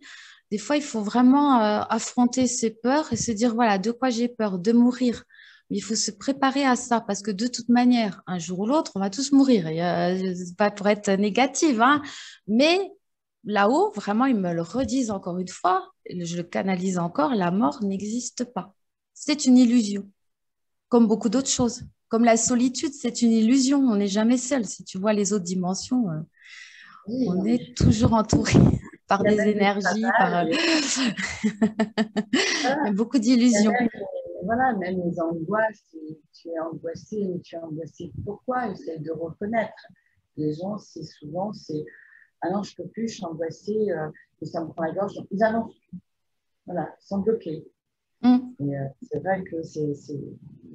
Des fois, il faut vraiment affronter ses peurs et se dire, voilà, de quoi j'ai peur? De mourir. Mais il faut se préparer à ça parce que de toute manière, un jour ou l'autre, on va tous mourir. C'est pas pour être négative, hein, mais là-haut, vraiment, ils me le redisent encore une fois, je le canalise encore, la mort n'existe pas. C'est une illusion, comme beaucoup d'autres choses. Comme la solitude, c'est une illusion. On n'est jamais seul. Si tu vois les autres dimensions, Oui, on non, mais est toujours entouré par il y a des même des énergies, par... travails. Il y a Voilà. beaucoup Il y a d'illusions. même, voilà, même les angoisses. Tu es angoissé, mais tu es angoissé. Pourquoi? Essaye de reconnaître. Les gens, c'est souvent, c'est ah non, je ne peux plus, je suis angoissée, et ça me prend la gorge. Ils annoncent, voilà, ils sont bloqués. Mm, Et c'est vrai que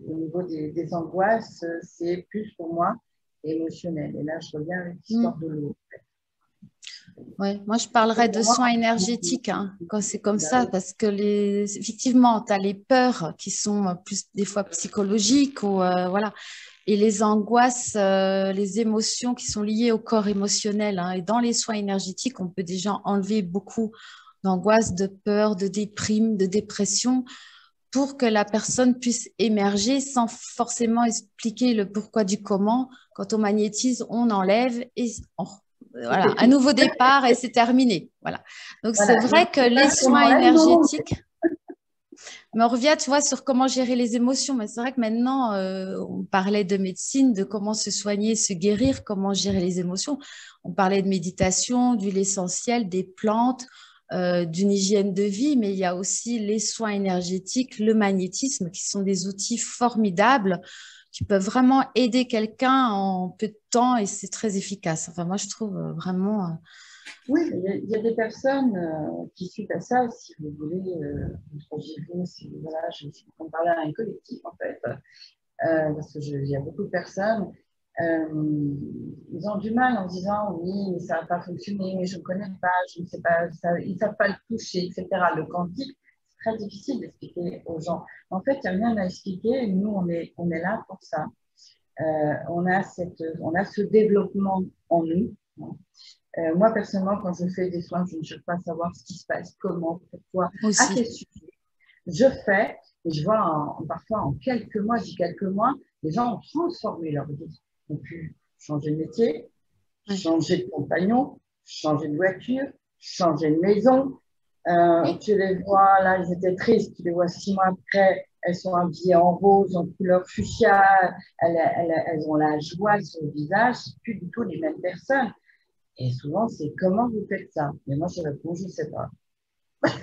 au niveau des angoisses, c'est plus pour moi émotionnel. Et là, je reviens avec l'histoire mm. de l'eau. Ouais. Moi, je parlerais de Pour moi, soins énergétiques, hein, quand c'est comme ça, parce que effectivement, tu as les peurs qui sont plus des fois psychologiques ou voilà, et les angoisses, les émotions qui sont liées au corps émotionnel, hein. Et dans les soins énergétiques, on peut déjà enlever beaucoup d'angoisse, de peur, de déprime, de dépression pour que la personne puisse émerger sans forcément expliquer le pourquoi du comment. Quand on magnétise, on enlève et voilà, c'est un tout. nouveau départ et c'est terminé. Voilà. Donc c'est Voilà. Donc, vrai que c'est les pas ce qu'on soins enlève, non. énergétiques, mais on revient, tu vois, sur comment gérer les émotions. Mais c'est vrai que maintenant, on parlait de médecine, de comment se soigner, se guérir, comment gérer les émotions. On parlait de méditation, d'huile essentielle, des plantes, d'une hygiène de vie, mais il y a aussi les soins énergétiques, le magnétisme, qui sont des outils formidables qui peuvent vraiment aider quelqu'un en peu de temps et c'est très efficace. Enfin, moi, je trouve vraiment. Oui, il y a des personnes qui, suite à ça, si vous voulez, j'ai vu, voilà, je suis en train de parler à un collectif, en fait, parce qu'il y a beaucoup de personnes, ils ont du mal en disant oui, mais ça va pas fonctionner, mais je ne connais pas, je ne sais pas, ça, ils ne savent pas le toucher, etc. Le quantique, c'est très difficile d'expliquer aux gens. En fait, il n'y a rien à expliquer. Nous, on est là pour ça. On a ce développement en nous. Moi, personnellement, quand je fais des soins, je ne cherche pas à savoir ce qui se passe, comment, pourquoi, à quel Aussi. sujet. Je fais, et je vois parfois en quelques mois, je dis quelques mois, les gens ont transformé leur vie. Ils ont pu changer de métier, Ouais. changer de compagnon, changer de voiture, changer de maison. Tu les vois, là, ils étaient tristes, tu les vois 6 mois après, elles sont habillées en rose, en couleur fuchsia, elles ont la joie sur le visage, c'est plus du tout les mêmes personnes. Et souvent, c'est comment vous faites ça? Mais moi, je réponds, je ne sais pas.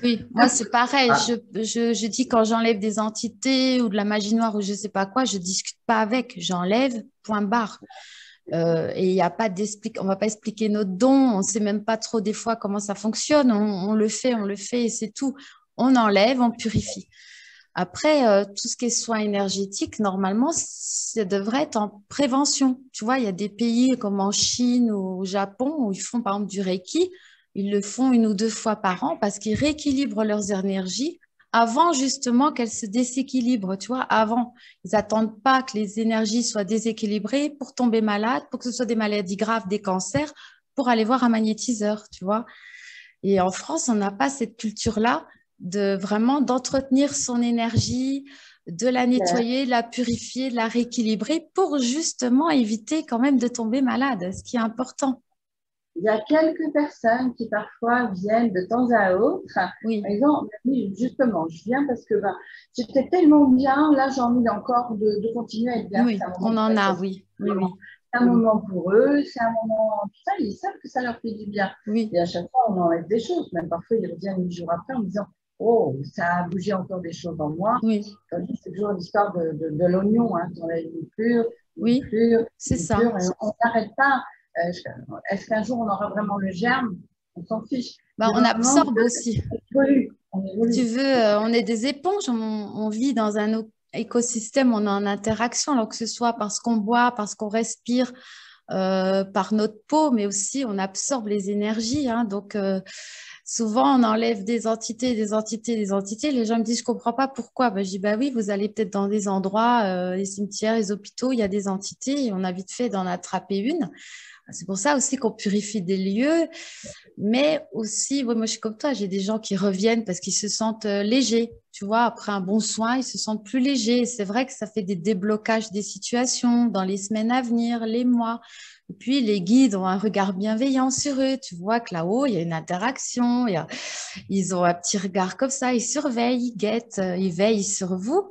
Oui, moi c'est pareil. Ah, Je dis quand j'enlève des entités ou de la magie noire ou je sais pas quoi, je discute pas avec, j'enlève, point barre. Et il y a pas d'explique, on va pas expliquer notre don, on sait même pas trop des fois comment ça fonctionne. On le fait et c'est tout. On enlève, on purifie. Après, tout ce qui est soins énergétiques, normalement, ça devrait être en prévention. Tu vois, il y a des pays comme en Chine ou au Japon où ils font par exemple du Reiki. Ils le font 1 ou 2 fois par an parce qu'ils rééquilibrent leurs énergies avant justement qu'elles se déséquilibrent. Tu vois, avant, ils n'attendent pas que les énergies soient déséquilibrées pour tomber malade, pour que ce soit des maladies graves, des cancers, pour aller voir un magnétiseur, tu vois. Et en France, on n'a pas cette culture-là de vraiment d'entretenir son énergie, de la nettoyer, de la purifier, de la rééquilibrer pour justement éviter quand même de tomber malade, ce qui est important. il y a quelques personnes qui parfois viennent de temps à autre. Par Oui, exemple, oui, justement, je viens parce que ben, j'étais tellement bien, là j'ai envie encore de continuer à être bien. C'est oui, un moment on de en a, passation. oui, oui, oui, C'est un moment pour eux, c'est un moment, tout ça, ils savent que ça leur fait du bien. oui, Et à chaque fois, on enlève des choses. Même parfois, ils reviennent 8 jours après en me disant, oh, ça a bougé encore des choses en moi. oui, C'est toujours l'histoire de l'oignon, hein. On enlève une oui, plure, c'est une ça. plure, et on n'arrête pas. Est-ce qu'un jour, on aura vraiment le germe? On s'en fiche. Ben, Du on moment absorbe aussi. qu'on évolue, on Si tu évolue. veux, on est des éponges, on vit dans un écosystème, on est en interaction, alors que ce soit parce qu'on boit, parce qu'on respire, par notre peau, mais aussi on absorbe les énergies. Hein. Donc, souvent, on enlève des entités, des entités, des entités. Les gens me disent, je ne comprends pas pourquoi. Ben, je dis, bah oui, vous allez peut-être dans des endroits, les cimetières, les hôpitaux, il y a des entités et on a vite fait d'en attraper une. C'est pour ça aussi qu'on purifie des lieux, mais aussi, ouais, moi je suis comme toi, j'ai des gens qui reviennent parce qu'ils se sentent légers. Tu vois, après un bon soin, ils se sentent plus légers. C'est vrai que ça fait des déblocages des situations dans les semaines à venir, les mois. Et puis, les guides ont un regard bienveillant sur eux. Tu vois que là-haut, il y a une interaction. Ils ont un petit regard comme ça. Ils surveillent, ils guettent, ils veillent sur vous.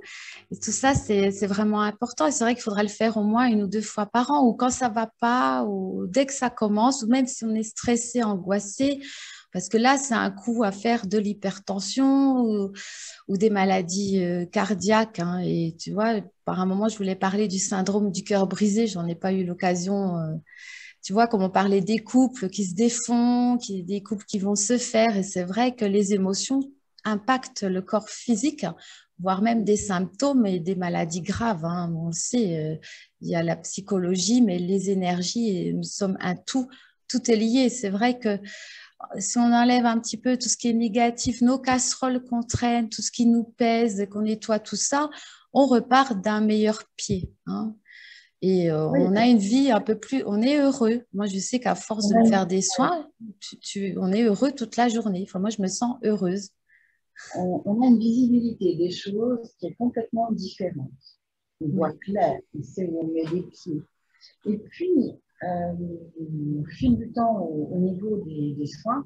Et tout ça, c'est vraiment important. Et c'est vrai qu'il faudrait le faire au moins 1 ou 2 fois par an, ou quand ça va pas, ou dès que ça commence, ou même si on est stressé, angoissé. Parce que là, c'est un coup à faire de l'hypertension ou des maladies cardiaques. Hein. Et tu vois, par un moment, je voulais parler du syndrome du cœur brisé. J'en ai pas eu l'occasion. Tu vois, comme on parlait des couples qui se défont, des couples qui vont se faire. Et c'est vrai que les émotions impactent le corps physique, voire même des symptômes et des maladies graves. Hein. On le sait, il y a la psychologie, mais les énergies, et nous sommes un tout. Tout est lié. C'est vrai que si on enlève un petit peu tout ce qui est négatif, nos casseroles qu'on traîne, tout ce qui nous pèse, et qu'on nettoie tout ça, on repart d'un meilleur pied. Hein. Et Oui, on a une vie un peu plus, on est heureux. Moi, je sais qu'à force on de a me une, faire des soins, on est heureux toute la journée. Enfin, moi, je me sens heureuse. on a une visibilité des choses qui est complètement différente. On voit Oui, clair, on sait où on met les pieds. Et puis, au fil du temps, au niveau des soins,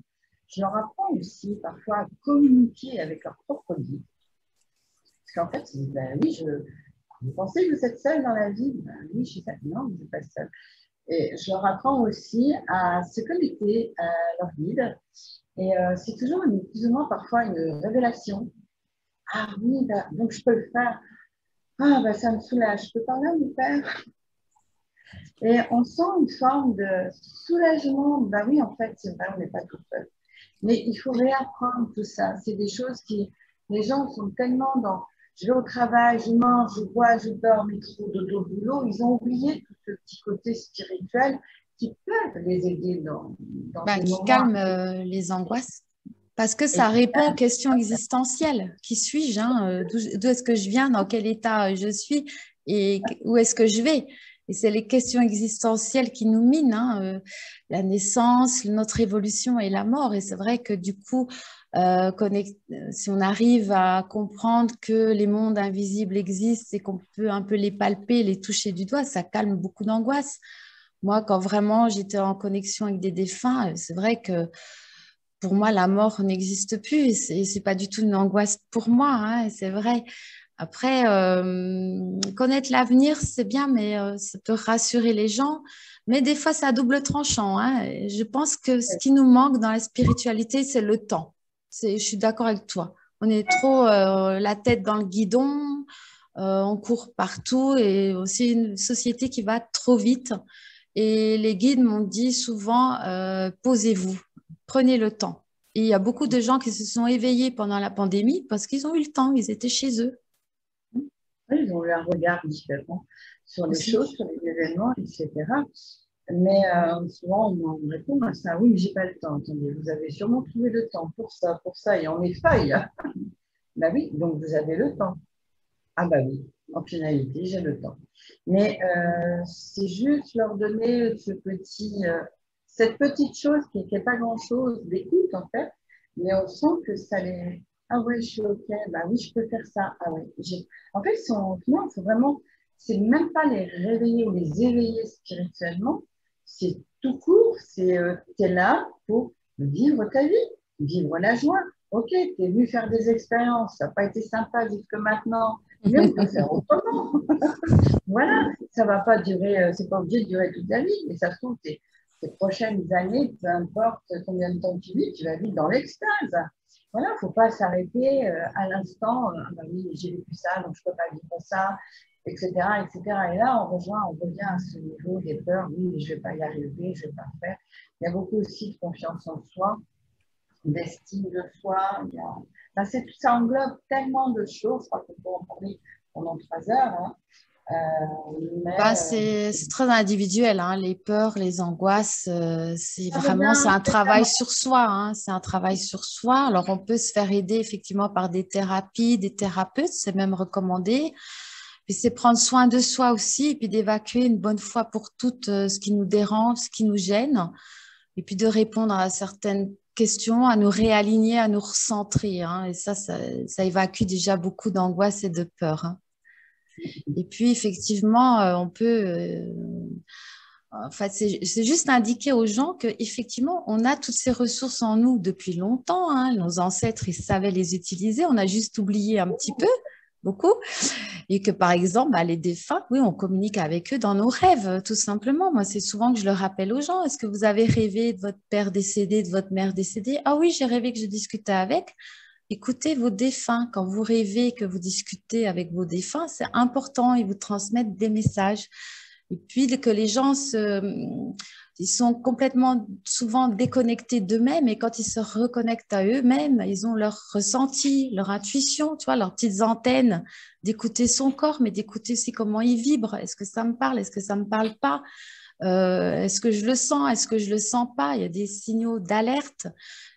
je leur apprends aussi parfois à communiquer avec leur propre guide. Parce qu'en fait, ben oui, vous pensez que vous êtes seul dans la vie? Ben oui, je suis seule. Non, vous n'êtes pas seul. Et je leur apprends aussi à se connecter à leur guide. Et c'est toujours plus ou moins parfois une révélation. Ah oui, ben, donc je peux le faire. Ah, ben ça me soulage. Je peux parler à mon père. Et on sent une forme de soulagement. Ben oui, en fait, c'est vrai, on n'est pas tout seul. Mais il faut oui, réapprendre tout ça. C'est des choses qui, les gens sont tellement dans je vais au travail, je mange, je bois, je dors, métro, dodo, boulot. Ils ont oublié tout ce petit côté spirituel qui peuvent les aider dans des Qui moments. calme les angoisses. Parce que ça répond aux questions existentielles. Qui suis-je, hein, d'où est-ce que je viens, dans quel état je suis et où est-ce que je vais? Et c'est les questions existentielles qui nous minent, hein, la naissance, notre évolution et la mort. Et c'est vrai que du coup, si on arrive à comprendre que les mondes invisibles existent et qu'on peut un peu les palper, les toucher du doigt, ça calme beaucoup d'angoisse. Moi, quand vraiment j'étais en connexion avec des défunts, c'est vrai que pour moi, la mort n'existe plus. C'est pas du tout une angoisse pour moi, hein, c'est vrai. Après, connaître l'avenir, c'est bien, mais ça peut rassurer les gens. Mais des fois, c'est à double tranchant, hein. Et je pense que ce qui nous manque dans la spiritualité, c'est le temps. Je suis d'accord avec toi. On est trop la tête dans le guidon, on court partout et aussi une société qui va trop vite. Et les guides m'ont dit souvent, posez-vous, prenez le temps. Et il y a beaucoup de gens qui se sont éveillés pendant la pandémie parce qu'ils ont eu le temps, ils étaient chez eux Oui, ils ont eu un regard différent sur les aussi. choses, sur les événements, etc. Mais souvent, on me répond à ça, oui, mais j'ai pas le temps. Attendez, vous avez sûrement trouvé le temps pour ça, et en effet, bah oui, donc vous avez le temps. Ah bah oui, en finalité, j'ai le temps. Mais c'est juste leur donner cette petite chose qui n'est pas grand-chose d'écoute, en fait, mais on sent que ça les... Ah ouais, je suis OK, bah oui, je peux faire ça. Ah ouais. En fait, non, c'est vraiment... C'est même pas les réveiller ou les éveiller spirituellement, c'est tout court, c'est tu es là pour vivre ta vie, vivre la joie. OK, tu es venu faire des expériences, ça n'a pas été sympa jusque maintenant, mais on peut faire autrement. Voilà, ça ne va pas durer, c'est pas obligé de durer toute la vie, mais ça se trouve, tes prochaines années, peu importe combien de temps tu vis, tu vas vivre dans l'extase. Voilà, il ne faut pas s'arrêter à l'instant, ah bah oui, j'ai vécu ça, donc je ne peux pas vivre ça, etc., etc. Et là, on revient à ce niveau des peurs, oui, je ne vais pas y arriver, je ne vais pas faire. Il y a beaucoup aussi de confiance en soi, d'estime de soi. Ça englobe tellement de choses, je crois qu'on peut en parler pendant 3 heures. Hein. C'est très individuel, hein, les peurs, les angoisses, Ça revient c'est un travail fréquemment. sur soi, hein, c'est un travail sur soi. Alors, on peut se faire aider effectivement par des thérapies, des thérapeutes, c'est même recommandé. Puis c'est prendre soin de soi aussi, et puis d'évacuer une bonne fois pour toutes ce qui nous dérange, ce qui nous gêne, et puis de répondre à certaines questions, à nous réaligner, à nous recentrer, hein, et ça évacue déjà beaucoup d'angoisse et de peur, hein. Et puis, effectivement, on peut... enfin, c'est juste indiquer aux gens qu'effectivement, on a toutes ces ressources en nous depuis longtemps, hein. Nos ancêtres, ils savaient les utiliser. On a juste oublié un petit peu, beaucoup. Et que, par exemple, les défunts, oui, on communique avec eux dans nos rêves, tout simplement. Moi, c'est souvent que je le rappelle aux gens. Est-ce que vous avez rêvé de votre père décédé, de votre mère décédée? Ah oui, j'ai rêvé que je discutais avec. Écoutez vos défunts. Quand vous rêvez que vous discutez avec vos défunts, c'est important. Ils vous transmettent des messages. Et puis que les gens ils sont complètement souvent déconnectés d'eux-mêmes et quand ils se reconnectent à eux-mêmes, ils ont leur ressenti, leur intuition, tu vois, leurs petites antennes, d'écouter son corps, mais d'écouter aussi comment il vibre. Est-ce que ça me parle? Est-ce que ça me parle pas? Est-ce que je le sens? Est-ce que je le sens pas? Il y a des signaux d'alerte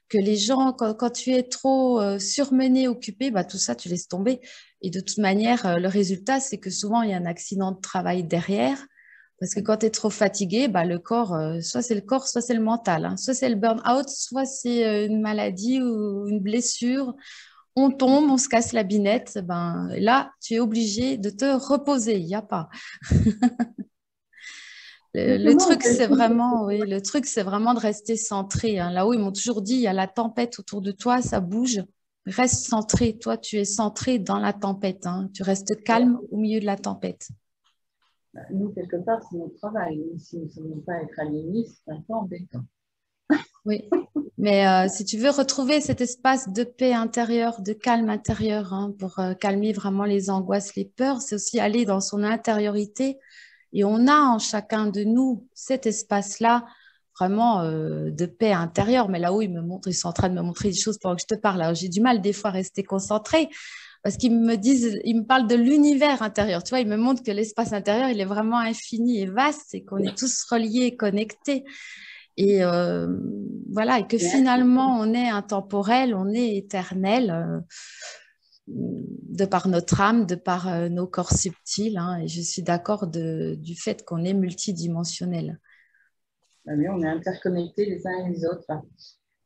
que les gens, quand tu es trop surmené, occupé, bah, tout ça, tu laisses tomber. Et de toute manière, le résultat, c'est que souvent, il y a un accident de travail derrière. Parce que quand tu es trop fatigué, bah, le corps, soit c'est le corps, soit c'est le mental, hein. Soit c'est le burn-out, soit c'est une maladie ou une blessure. On tombe, on se casse la binette. Ben, là, tu es obligé de te reposer. Il n'y a pas. Le Justement, truc, c'est vraiment, oui, le truc, c'est vraiment de rester centré, hein. Là-haut, ils m'ont toujours dit, il y a la tempête autour de toi, ça bouge. Reste centré. Toi, tu es centré dans la tempête, hein. Tu restes calme au milieu de la tempête. nous, quelque part, c'est notre travail. Nous, si nous ne savons pas être alignés, c'est un peu embêtant. Oui. Mais si tu veux retrouver cet espace de paix intérieure, de calme intérieur, hein, pour calmer vraiment les angoisses, les peurs, c'est aussi aller dans son intériorité. Et on a en chacun de nous cet espace-là vraiment de paix intérieure. Mais là-haut, ils sont en train de me montrer des choses pendant que je te parle. Alors, j'ai du mal des fois à rester concentrée. parce qu'ils me disent, ils me parlent de l'univers intérieur. Tu vois, ils me montrent que l'espace intérieur, il est vraiment infini et vaste et qu'on est tous reliés, connectés. Et voilà, et que finalement, on est intemporel, on est éternel de par notre âme, de par nos corps subtils. Hein, et je suis d'accord du fait qu'on est multidimensionnel. Oui, on est interconnectés les uns et les autres,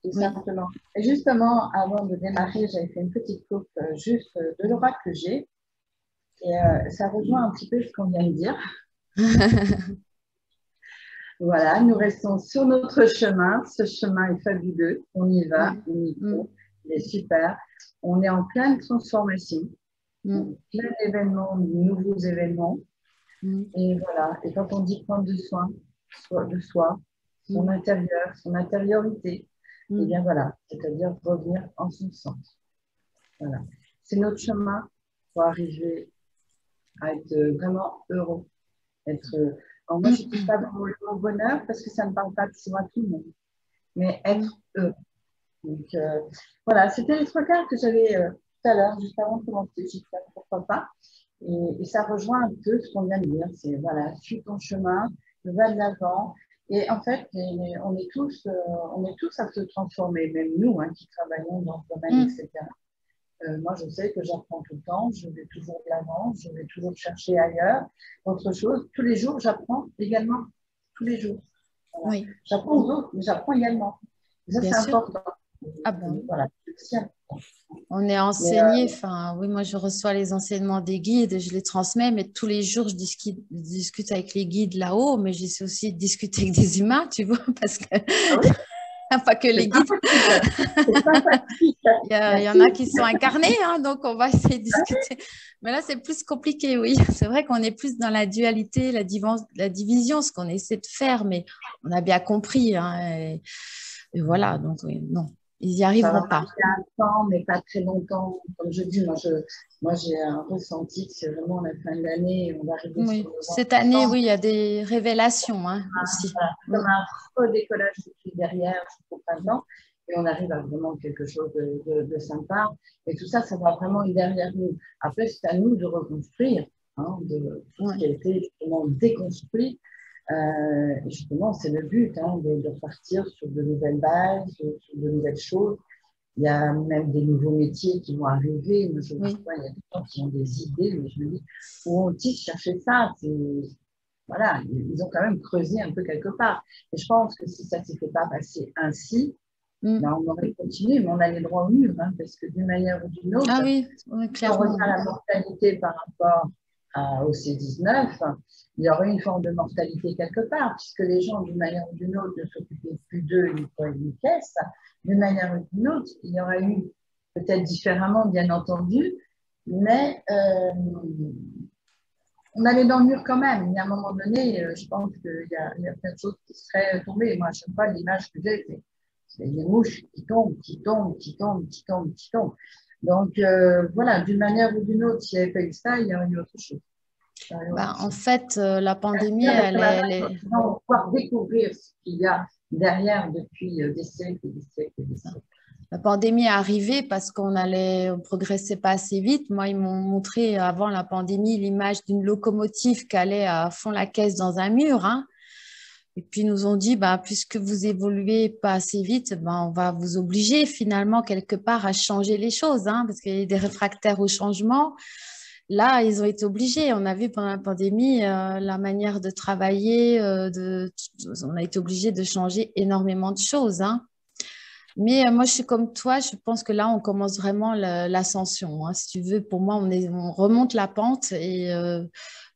tout Oui. simplement. Et justement, avant de démarrer, j'avais fait une petite coupe juste de l'oracle que j'ai. Et ça rejoint un petit peu ce qu'on vient de dire. Voilà, nous restons sur notre chemin. Ce chemin est fabuleux. On y va, on y court. Il est super. On est en pleine transformation, plein d'événements, de nouveaux événements. Et voilà. Et quand on dit prendre soin de soi, son intérieur, son intériorité, et bien voilà, c'est-à-dire revenir en son sens. Voilà. C'est notre chemin pour arriver à être vraiment heureux. Alors moi, je ne dis pas le mot bonheur parce que ça ne parle pas de soi à tout le monde, mais être heureux. Donc voilà, c'était les trois cartes que j'avais tout à l'heure, juste avant de commencer. J'ai dit pourquoi pas. Et ça rejoint un peu ce qu'on vient de dire. C'est voilà, suis ton chemin, va de l'avant. Et en fait, on est tous à se transformer, même nous qui travaillons dans ce domaine, etc. Moi, je sais que j'apprends tout le temps, je vais toujours de l'avant, je vais toujours chercher ailleurs autre chose. Tous les jours, j'apprends également. Tous les jours. Voilà. Oui. J'apprends aux autres, mais j'apprends également. Et ça, c'est important. Ah bon. Voilà, c'est important. On est enseigné, enfin, oui, moi je reçois les enseignements des guides, je les transmets, mais tous les jours je discute avec les guides là-haut, mais j'essaie aussi de discuter avec des humains, tu vois, parce que ah oui pas que les guides. Il y en a qui sont incarnés, hein, donc on va essayer de discuter. Mais là, c'est plus compliqué, oui. C'est vrai qu'on est plus dans la dualité, la division, ce qu'on essaie de faire, mais on a bien compris. Hein, et voilà, donc oui, non. Ils n'y arriveront pas. Un temps, mais pas très longtemps. Comme je dis, moi j'ai un ressenti que c'est vraiment la fin de l'année. On va arriver oui. sur le Cette année, oui, il y a des révélations aussi. Comme un redécollage depuis derrière jusqu'au printemps. Et on arrive à vraiment quelque chose de sympa. Et tout ça, ça va vraiment être derrière nous. Après, c'est à nous de reconstruire de tout ce qui a été justement déconstruit. Justement, c'est le but de repartir sur de nouvelles bases, sur de nouvelles choses. Il y a même des nouveaux métiers qui vont arriver. Moi, je vois il y a des gens qui ont des idées, mais je me dis, où ont-ils cherché ça? Voilà, ils ont quand même creusé un peu quelque part. Et je pense que si ça ne s'était pas passé ainsi, ben on aurait continué, mais on allait droit au mur, parce que d'une manière ou d'une autre, si on revient à la mortalité par rapport au C19, il y aurait une forme de mortalité quelque part, puisque les gens, d'une manière ou d'une autre, ne s'occupaient plus d'eux, ils nettoyaient une caisse. D'une manière ou d'une autre, il y aurait eu, peut-être différemment, bien entendu, mais on allait dans le mur quand même. Il y a un moment donné, je pense qu'il y a plein de choses qui seraient tombées. Moi, à chaque fois, l'image que j'ai, c'est des mouches qui tombent, qui tombent, qui tombent, qui tombent, qui tombent. Donc, voilà, d'une manière ou d'une autre, s'il n'y avait pas eu ça, il y aurait eu autre chose. En fait, la pandémie, elle est... On va pouvoir découvrir ce qu'il y a derrière depuis des siècles et des siècles et des siècles. La pandémie est arrivée parce on ne progressait pas assez vite. Moi, ils m'ont montré avant la pandémie l'image d'une locomotive qui allait à fond la caisse dans un mur. Et puis, ils nous ont dit, puisque vous évoluez pas assez vite, on va vous obliger finalement quelque part à changer les choses, parce qu'il y a des réfractaires au changement. Là, ils ont été obligés. On a vu pendant la pandémie la manière de travailler. On a été obligés de changer énormément de choses. Mais moi, je suis comme toi. Je pense que là, on commence vraiment l'ascension. Si tu veux, pour moi, on remonte la pente et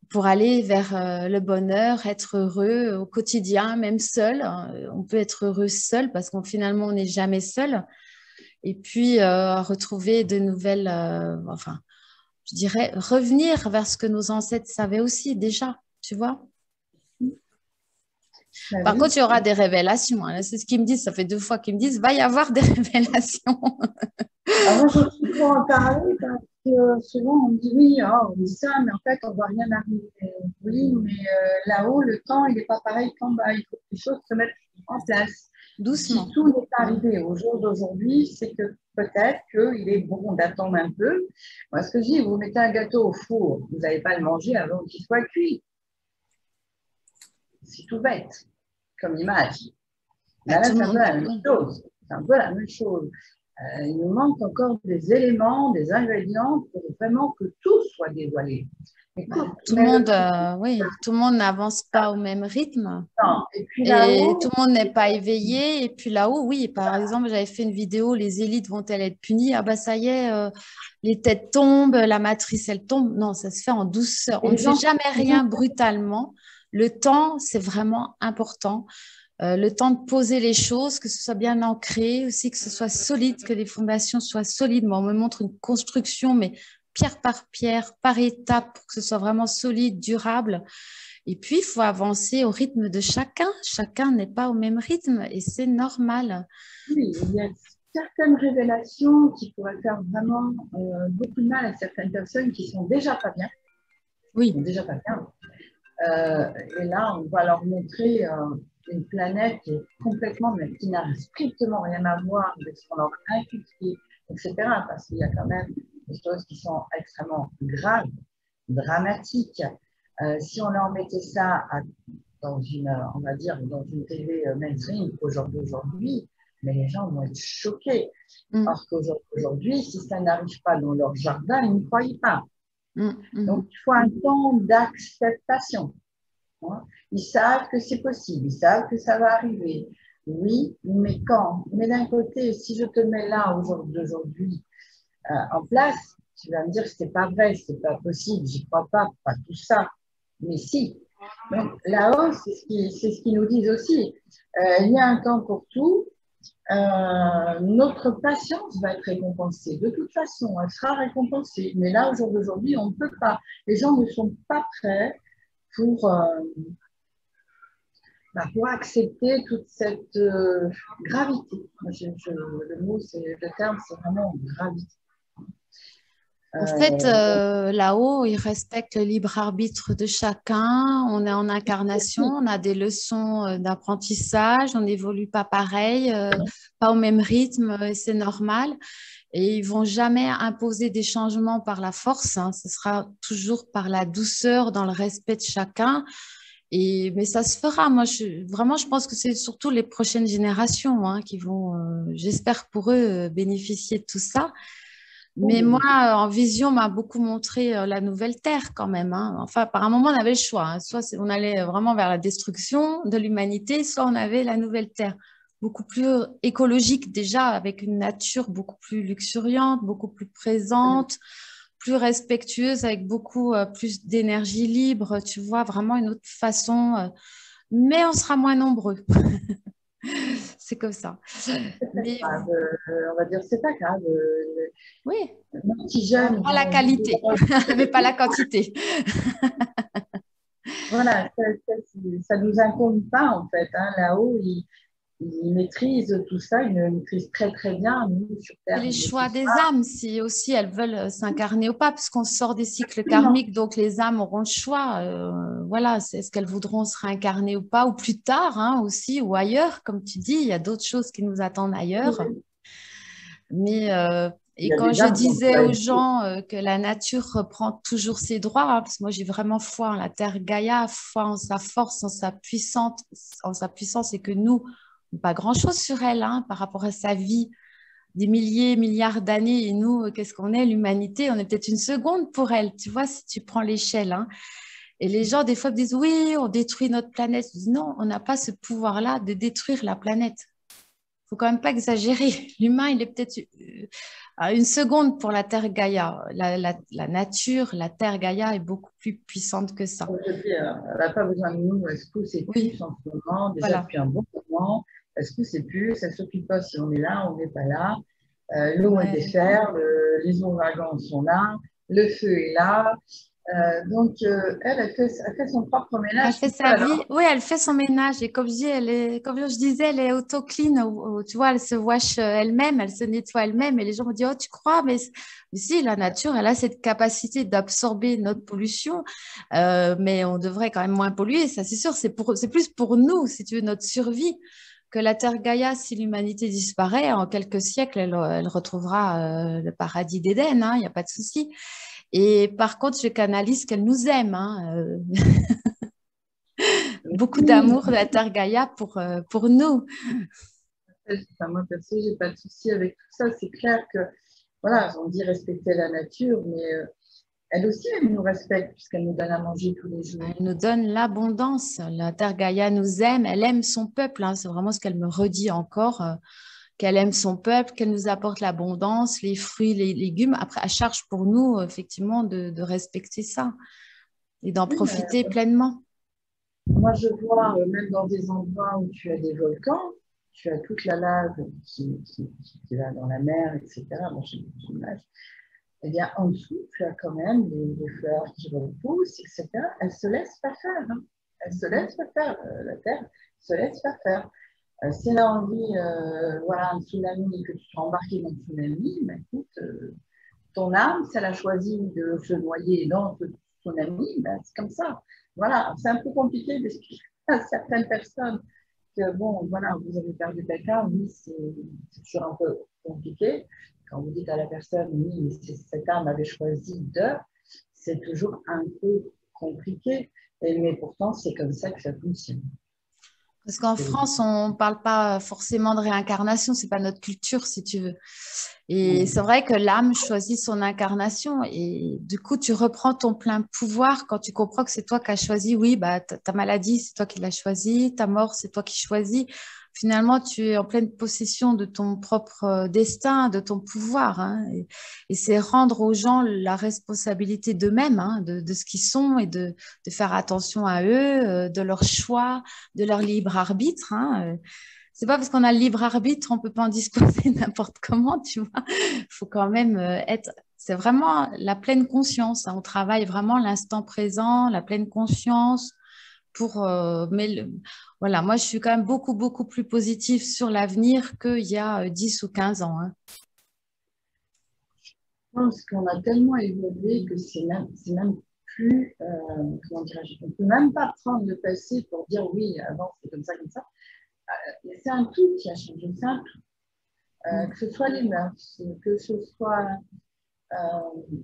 pour aller vers le bonheur, être heureux au quotidien, même seul. On peut être heureux seul parce qu'on finalement, on n'est jamais seul. Et puis, retrouver de nouvelles... je dirais, revenir vers ce que nos ancêtres savaient aussi déjà, tu vois. Par contre, il y aura des révélations. C'est ce qu'ils me disent, ça fait 2 fois qu'ils me disent, va y avoir des révélations. Alors moi, je suis souvent en parler parce que souvent on me dit oui, on me dit ça, mais en fait, on ne voit rien arriver. Oui, mais là-haut, le temps, il n'est pas pareil qu'en bas. Il faut que les choses se mettent en place. doucement. Si tout n'est pas arrivé au jour d'aujourd'hui, c'est que peut-être qu'il est bon d'attendre un peu. Moi, ce que je dis, vous mettez un gâteau au four, vous n'allez pas le manger avant qu'il soit cuit. C'est tout bête, comme image. Bah, Là, tout le c'est un peu monde, la même oui. chose. C'est un peu la même chose. Il nous manque encore des éléments, des ingrédients pour vraiment que tout soit dévoilé. Bah, Écoute, tout le mais le monde, truc, oui, tout le monde n'avance pas au même rythme. et puis Et tout là-haut, le monde n'est pas éveillé. Et puis là-haut, oui, par exemple, j'avais fait une vidéo, les élites vont-elles être punies? Ah bah ça y est, les têtes tombent, la matrice, elle tombe. Non, ça se fait en douceur. On ne les fait gens, jamais rien brutalement. Le temps, c'est vraiment important. Le temps de poser les choses, que ce soit bien ancré, aussi que ce soit solide, que les fondations soient solides. Moi, on me montre une construction, mais pierre par pierre, par étape, pour que ce soit vraiment solide, durable. Et puis, il faut avancer au rythme de chacun. Chacun n'est pas au même rythme et c'est normal. oui, il y a certaines révélations qui pourraient faire vraiment beaucoup de mal à certaines personnes qui sont déjà pas bien. Qui sont Oui, déjà pas bien. Et là, on va leur montrer une planète qui est complètement, mais qui n'a strictement rien à voir avec ce qu'on leur a inculqué, etc. Parce qu'il y a quand même des choses qui sont extrêmement graves, dramatiques. Si on leur mettait ça dans une, on va dire, dans une TV mainstream d'aujourd'hui, mais les gens vont être choqués. mm, Parce qu'aujourd'hui, si ça n'arrive pas dans leur jardin, ils ne croient pas. Donc, il faut un temps d'acceptation. Ils savent que c'est possible, ils savent que ça va arriver. Oui, mais quand? Mais d'un côté, si je te mets là d'aujourd'hui en place, tu vas me dire que c'est pas vrai, c'est pas possible, j'y crois pas tout ça. Mais si. Donc là-haut, c'est ce qu'ils nous disent aussi. Il y a un temps pour tout. Notre patience va être récompensée. De toute façon, elle sera récompensée. Mais là, au jour d'aujourd'hui, on ne peut pas. Les gens ne sont pas prêts pour, pour accepter toute cette gravité. Le mot, le terme, c'est vraiment gravité. En fait, Donc, là-haut, ils respectent le libre arbitre de chacun. On est en incarnation, on a des leçons d'apprentissage, on n'évolue pas pareil, pas au même rythme, et c'est normal. Et ils vont jamais imposer des changements par la force, hein. Ce sera toujours par la douceur, dans le respect de chacun. Mais ça se fera. Moi, vraiment, je pense que c'est surtout les prochaines générations, hein, qui vont, j'espère pour eux, bénéficier de tout ça. Mais moi, oui, en vision, m'a beaucoup montré la nouvelle Terre quand même, hein. Enfin, par un moment, on avait le choix, hein. Soit on allait vraiment vers la destruction de l'humanité, soit on avait la nouvelle Terre, beaucoup plus écologique déjà, avec une nature beaucoup plus luxuriante, beaucoup plus présente, plus respectueuse, avec beaucoup plus d'énergie libre, tu vois, vraiment une autre façon. Mais on sera moins nombreux. C'est comme ça. c'est pas Mais grave. On va dire, c'est pas grave. oui, Nos petits on jeunes prend la vont qualité, mais pas la quantité. voilà, ça nous incombe pas en fait. Hein. Là-haut, ils maîtrisent tout ça, ils le maîtrisent très très bien. Nous, sur C'est Terre, les on ne choix maîtrise des âmes, si aussi elles veulent s'incarner ou pas, puisqu'on sort des cycles pas. Non. karmiques, donc les âmes auront le choix. Voilà, est-ce qu'elles voudront se réincarner ou pas, ou plus tard, hein, aussi, ou ailleurs, comme tu dis, il y a d'autres choses qui nous attendent ailleurs. Mais Il y et a quand des je âmes qui ont disais aux choisi. gens que la nature reprend toujours ses droits, hein, parce que moi j'ai vraiment foi en la terre Gaïa, foi en sa force, en sa puissance, et que nous, pas grand-chose sur elle, hein, par rapport à sa vie des milliers, milliards d'années. Et nous, qu'est-ce qu'on est, l'humanité? On est peut-être une seconde pour elle, tu vois, si tu prends l'échelle, hein. Et les gens, des fois, me disent, oui, on détruit notre planète. Je dis, non, on n'a pas ce pouvoir-là de détruire la planète. Il faut quand même pas exagérer. L'humain, il est peut-être à une seconde pour la Terre Gaïa. La nature, la Terre Gaïa est beaucoup plus puissante que ça. Comme je dis, elle n'a pas besoin de nous. Elle se pousse et Oui, plus en ce moment, déjà voilà. depuis un bon moment. Elle se pousse et plus. Elle ne s'occupe pas si on est là, on n'est pas là. L'eau est Ouais. déferle, les ouragans sont là, le feu est là. Donc, elle fait son propre Elle ménage fait toute sa seule. vie, Hein. oui, elle fait son ménage. Et comme je dis, comme je disais, elle est auto-clean. Tu vois, elle se wash elle-même, elle se nettoie elle-même. Et les gens me disent, oh, tu crois? Mais si, la nature, elle a cette capacité d'absorber notre pollution. Mais on devrait quand même moins polluer, ça c'est sûr. C'est plus pour nous, si tu veux, notre survie. que la Terre Gaïa, si l'humanité disparaît, en quelques siècles, elle retrouvera le paradis d'Éden, hein, il n'y a pas de souci. Et par contre, je canalise qu'elle nous aime, hein, beaucoup Oui, d'amour de la Terre Gaïa pour nous. enfin, moi, perso, j'ai pas de souci avec tout ça. C'est clair que, voilà, on dit respecter la nature, mais elle aussi, elle nous respecte puisqu'elle nous donne à manger tous les jours. Elle nous donne l'abondance. La Terre Gaïa nous aime, elle aime son peuple, hein. C'est vraiment ce qu'elle me redit encore, qu'elle aime son peuple, qu'elle nous apporte l'abondance, les fruits, les légumes. Après, à charge pour nous, effectivement, de respecter ça et d'en Oui, mais profiter pleinement. moi, je vois, même dans des endroits où tu as des volcans, tu as toute la lave qui va dans la mer, etc. Bon, j'ai beaucoup d'image. Eh bien, en dessous, tu as quand même des fleurs qui repoussent, etc. Elles ne se laissent pas faire. Hein. Elles ne se laissent pas faire. La Terre ne se laisse pas faire. Si elle a envie, voilà, un tsunami, que tu sois embarqué dans le tsunami, ben, écoute, ton âme, si elle a choisi de se noyer dans ce tsunami, ben, c'est comme ça. Voilà, c'est un peu compliqué d'expliquer à certaines personnes que, bon, voilà, vous avez perdu quelqu'un, oui, c'est toujours un peu compliqué. Quand vous dites à la personne, oui, mais cette âme avait choisi de, c'est toujours un peu compliqué. Mais pourtant, c'est comme ça que ça fonctionne. Parce qu'en France, on ne parle pas forcément de réincarnation, c'est pas notre culture, si tu veux. Et c'est vrai que l'âme choisit son incarnation et du coup, tu reprends ton plein pouvoir quand tu comprends que c'est toi qui as choisi. Oui, bah, ta maladie, c'est toi qui l'as choisie, ta mort, c'est toi qui choisis. Finalement, tu es en pleine possession de ton propre destin, de ton pouvoir, hein. Et c'est rendre aux gens la responsabilité d'eux-mêmes, hein, de ce qu'ils sont et de faire attention à eux, de leur choix, de leur libre arbitre, hein. C'est pas parce qu'on a le libre arbitre, on peut pas en disposer n'importe comment, tu vois. Il faut quand même être. C'est vraiment la pleine conscience, hein. On travaille vraiment l'instant présent, la pleine conscience pour. Voilà, moi, je suis quand même beaucoup, beaucoup plus positive sur l'avenir qu'il y a 10 ou 15 ans, hein. Je pense qu'on a tellement évolué que c'est même plus, comment dirais-je, on ne peut même pas prendre le passé pour dire oui, avant c'est comme ça, comme ça. C'est un tout qui a changé, c'est un tout. Que ce soit les mœurs, que ce soit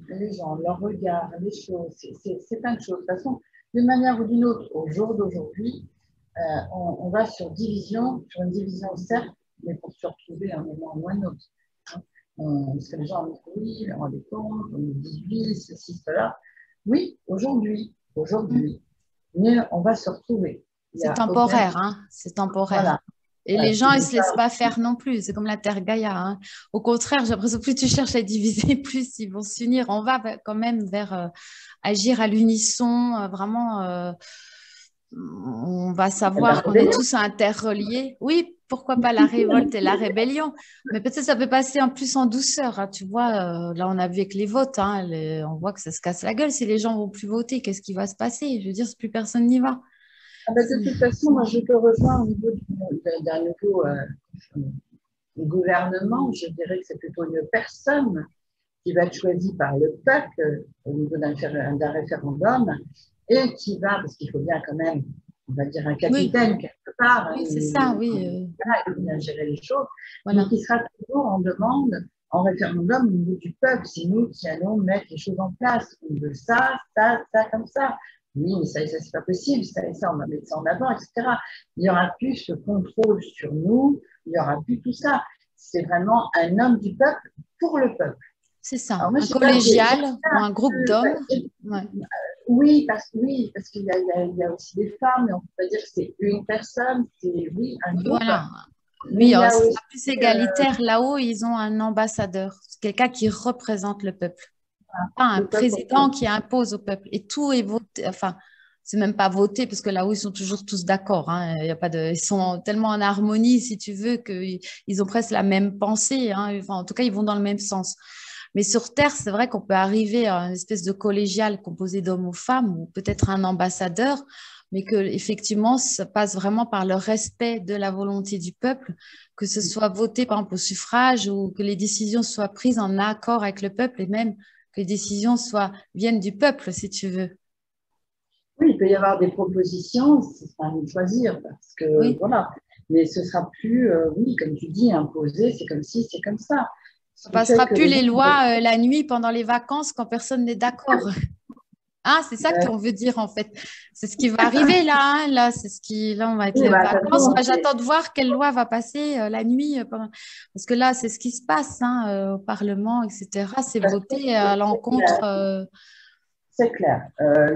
les gens, leur regard, les choses, c'est plein de choses. De toute façon, d'une manière ou d'une autre, au jour d'aujourd'hui, on va sur une division certes, mais pour se retrouver à un moment ou à un autre. Hein. Parce que les gens disent oui, on rendez compte, on nous dit oui, ceci, cela. Oui, aujourd'hui, mais on va se retrouver. C'est temporaire, hein, c'est temporaire. Voilà. Et les gens, ils ne se laissent pas faire non plus. C'est comme la Terre Gaïa, hein. Au contraire, j'ai l'impression que plus tu cherches à diviser, plus ils vont s'unir. On va quand même vers agir à l'unisson, vraiment. On va savoir qu'on est tous interreliés. Oui, pourquoi pas la révolte et la rébellion. Mais peut-être ça peut passer en plus en douceur, hein. Tu vois, là, on a vu avec les votes, hein, on voit que ça se casse la gueule. Si les gens vont plus voter, qu'est-ce qui va se passer? Je veux dire, plus personne n'y va. De toute façon, moi, je te rejoins au niveau d'un nouveau gouvernement. Je dirais que c'est plutôt une personne qui va être choisie par le peuple au niveau d'un référendum et qui va, parce qu'il faut bien quand même, on va dire un capitaine quelque part, oui, c'est ça, oui. il faut bien gérer les choses, Voilà. mais qui sera toujours en demande, en référendum au niveau du peuple. C'est nous qui allons mettre les choses en place. On veut ça, comme ça. Oui, mais ça, c'est pas possible, ça, on va mettre ça en avant, etc. Il n'y aura plus ce contrôle sur nous, il n'y aura plus tout ça. C'est vraiment un homme du peuple pour le peuple. C'est ça, Alors moi, un collégial ou un groupe d'hommes. Ouais. Oui, parce qu'il y a aussi des femmes, mais on ne peut pas dire que c'est une personne, c'est oui, un groupe. Voilà. Mais Oui, il y a c'est aussi, plus égalitaire. Là-haut, ils ont un ambassadeur, quelqu'un qui représente le peuple, pas un président qui impose au peuple. Et tout est voté, enfin, c'est même pas voté parce que là-haut, ils sont toujours tous d'accord, hein. Il y a pas de, ils sont tellement en harmonie, si tu veux, qu'ils ont presque la même pensée, hein. Enfin, en tout cas, ils vont dans le même sens. Mais sur Terre, c'est vrai qu'on peut arriver à une espèce de collégial composé d'hommes ou femmes, ou peut-être un ambassadeur, mais que effectivement, ça passe vraiment par le respect de la volonté du peuple, que ce soit voté par exemple au suffrage ou que les décisions soient prises en accord avec le peuple et même que les décisions viennent du peuple, si tu veux. oui, il peut y avoir des propositions, c'est pas à nous de choisir, parce que Oui. voilà. Mais ce sera plus, oui, comme tu dis, imposé, c'est comme si, c'est comme ça. Ce On ne qui fait passera que plus les les gens, lois la nuit pendant les vacances quand personne n'est d'accord. Ah, c'est ça qu'on veut dire en fait. C'est ce qui va arriver là. Hein. Là, c'est ce qui, là, on va être oui, les bah, de toute vacances. façon, Moi, j'attends de voir quelle loi va passer la nuit. Parce que là, c'est ce qui se passe hein, au Parlement, etc. C'est voté à l'encontre. c'est clair.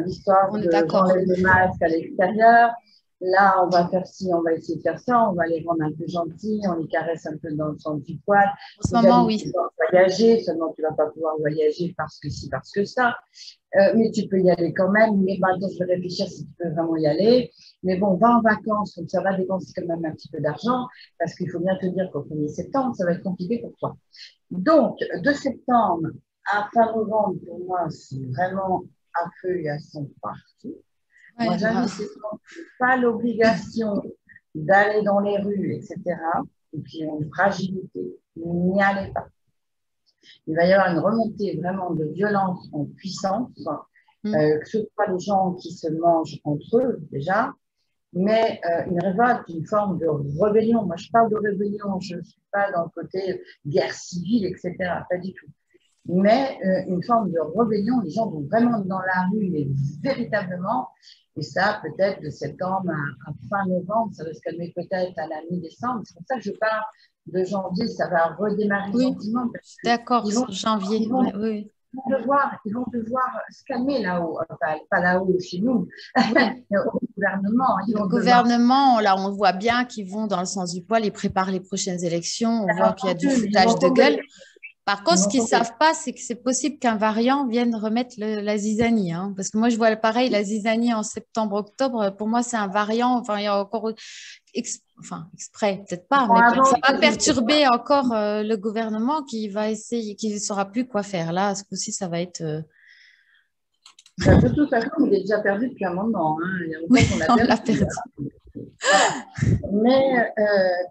L'histoire On est de d'accord. j'enlève le masque à l'extérieur. Là, on va faire ci, on va essayer de faire ça. On va les rendre un peu gentils. On les caresse un peu dans le sens du poil. En ce Vous allez moment, oui. pouvoir voyager. Seulement, tu ne vas pas pouvoir voyager parce que ci, parce que ça. Mais tu peux y aller quand même. Mais maintenant, je vais réfléchir si tu peux vraiment y aller. Mais bon, va en vacances. Donc, ça va dépenser quand même un petit peu d'argent parce qu'il faut bien te dire qu'au 1er septembre, ça va être compliqué pour toi. Donc, de septembre à fin novembre, pour moi, c'est vraiment à feu et à son partout. Moi, Ouais, bah, j'invite les gens qui n'ont pas l'obligation d'aller dans les rues, etc., et qui ont une fragilité, n'y allez pas. Il va y avoir une remontée vraiment de violence en puissance, que ce soit les gens qui se mangent entre eux déjà, mais une révolte, une forme de rébellion. Moi, je parle de rébellion, je ne suis pas dans le côté guerre civile, etc., pas du tout. Mais une forme de rébellion, les gens vont vraiment dans la rue, mais véritablement, et ça, peut-être de septembre à fin novembre, ça va se calmer peut-être à la mi-décembre. C'est pour ça que je parle de janvier, ça va redémarrer oui, gentiment, je parce suis d'accord, qu'ils vont, sur janvier. ils vont, Ouais, oui, ils vont devoir se calmer là-haut, enfin, pas là-haut chez nous, oui. mais au gouvernement, ils Le vont devoir se gouvernement, là, on voit bien qu'ils vont dans le sens du poil, ils préparent les prochaines élections, on voit qu'il y a du calmer, mais ils vont foutage de tomber. gueule. Par Ils contre, ce vont qu'ils ne tomber. savent pas, c'est que c'est possible qu'un variant vienne remettre la zizanie. Hein. Parce que moi, je vois pareil, la zizanie en septembre, octobre, pour moi, c'est un variant. Enfin, il y a encore enfin, exprès, peut-être Ils pas, vont mais ça va inventer, je sais pas. perturber encore le gouvernement qui va essayer, qui ne saura plus quoi faire. Là, ce coup-ci, ça va être. Ben, de toute façon, il est déjà perdu depuis un moment. Hein. Il y a Oui, longtemps qu'on l'a on perdu. l'a perdu. Hein. Voilà. Mais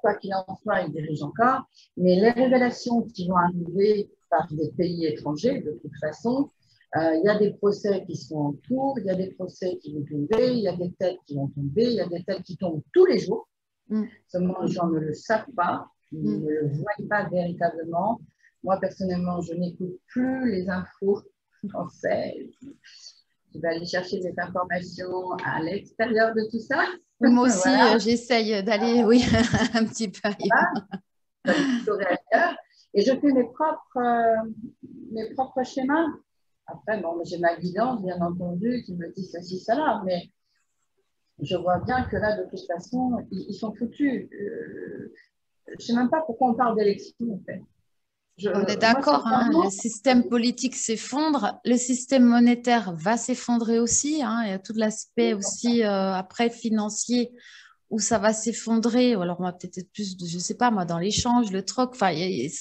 quoi qu'il en soit, il dirige encore. Mais les révélations qui vont arriver par des pays étrangers, de toute façon, il y a des procès qui sont en cours, il y a des procès qui vont tomber, il y a des têtes qui vont tomber, il y a des têtes qui tombent tous les jours. Seulement, les gens ne le savent pas, ils ne le voient pas véritablement. Moi, personnellement, je n'écoute plus les infos françaises. Je vais aller chercher des informations à l'extérieur de tout ça. Oui, moi aussi, Voilà. j'essaye d'aller, oui, un petit peu ailleurs. Ailleurs. Et je fais mes propres schémas. Après, bon, j'ai ma guidance, bien entendu, qui me dit ceci, cela, mais je vois bien que là, de toute façon, ils sont foutus. Je ne sais même pas pourquoi on parle d'élection, en fait. On est Moi, d'accord, hein, sincèrement, le système politique s'effondre, le système monétaire va s'effondrer aussi. Hein, il y a tout l'aspect aussi après financier où ça va s'effondrer. Ou alors on va peut-être être plus, je ne sais pas moi, dans l'échange, le troc. Enfin,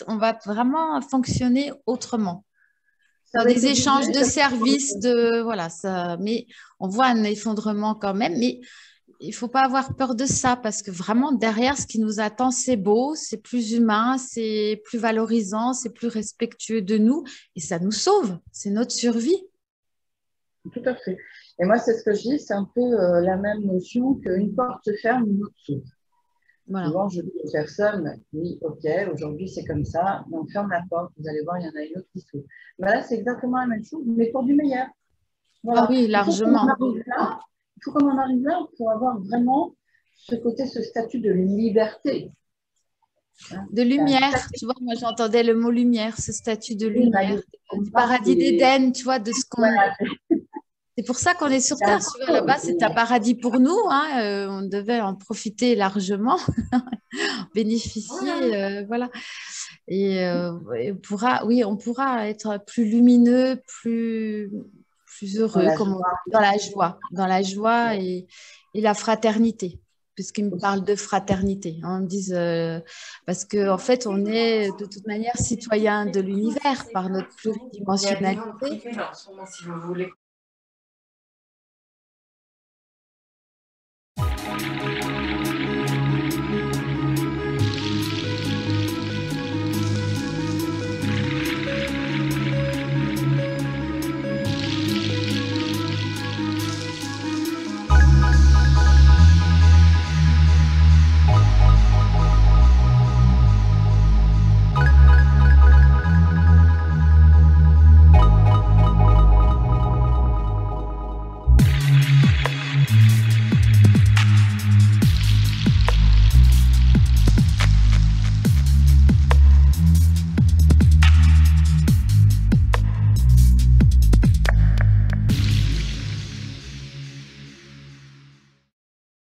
on va vraiment fonctionner autrement. ça Dans va des être échanges obligé. de services, voilà, ça, mais on voit un effondrement quand même. Mais il ne faut pas avoir peur de ça parce que vraiment derrière ce qui nous attend, c'est beau, c'est plus humain, c'est plus valorisant, c'est plus respectueux de nous et ça nous sauve. C'est notre survie. Tout à fait. Et moi, c'est ce que je dis, c'est un peu la même notion qu'une porte se ferme, une autre s'ouvre. Voilà. Souvent, je dis aux personnes, oui, ok, aujourd'hui c'est comme ça, mais on ferme la porte, vous allez voir, il y en a une autre qui s'ouvre. Mais là, c'est exactement la même chose, mais pour du meilleur. Ah Voilà. oui, Il faut qu'on en largement. arrive là, il faut qu'on en arrive là pour avoir vraiment ce côté, ce statut de liberté. Hein. De lumière, tu vois, moi j'entendais le mot lumière, ce statut de lumière, On du parle paradis des... d'Éden, tu vois, de ce qu'on. Voilà, C'est pour ça qu'on est sur c'est Terre. Tu vois, là-bas, c'est un important. paradis pour nous. Hein, on devait en profiter largement, bénéficier, voilà. Et on pourra, oui, on pourra être plus lumineux, plus Dans heureux, la comme joie, dans la joie et la fraternité, puisqu'il me parle de fraternité. On me dit, parce qu'en en fait, on est de toute manière citoyen de l'univers par notre pluridimensionnalité.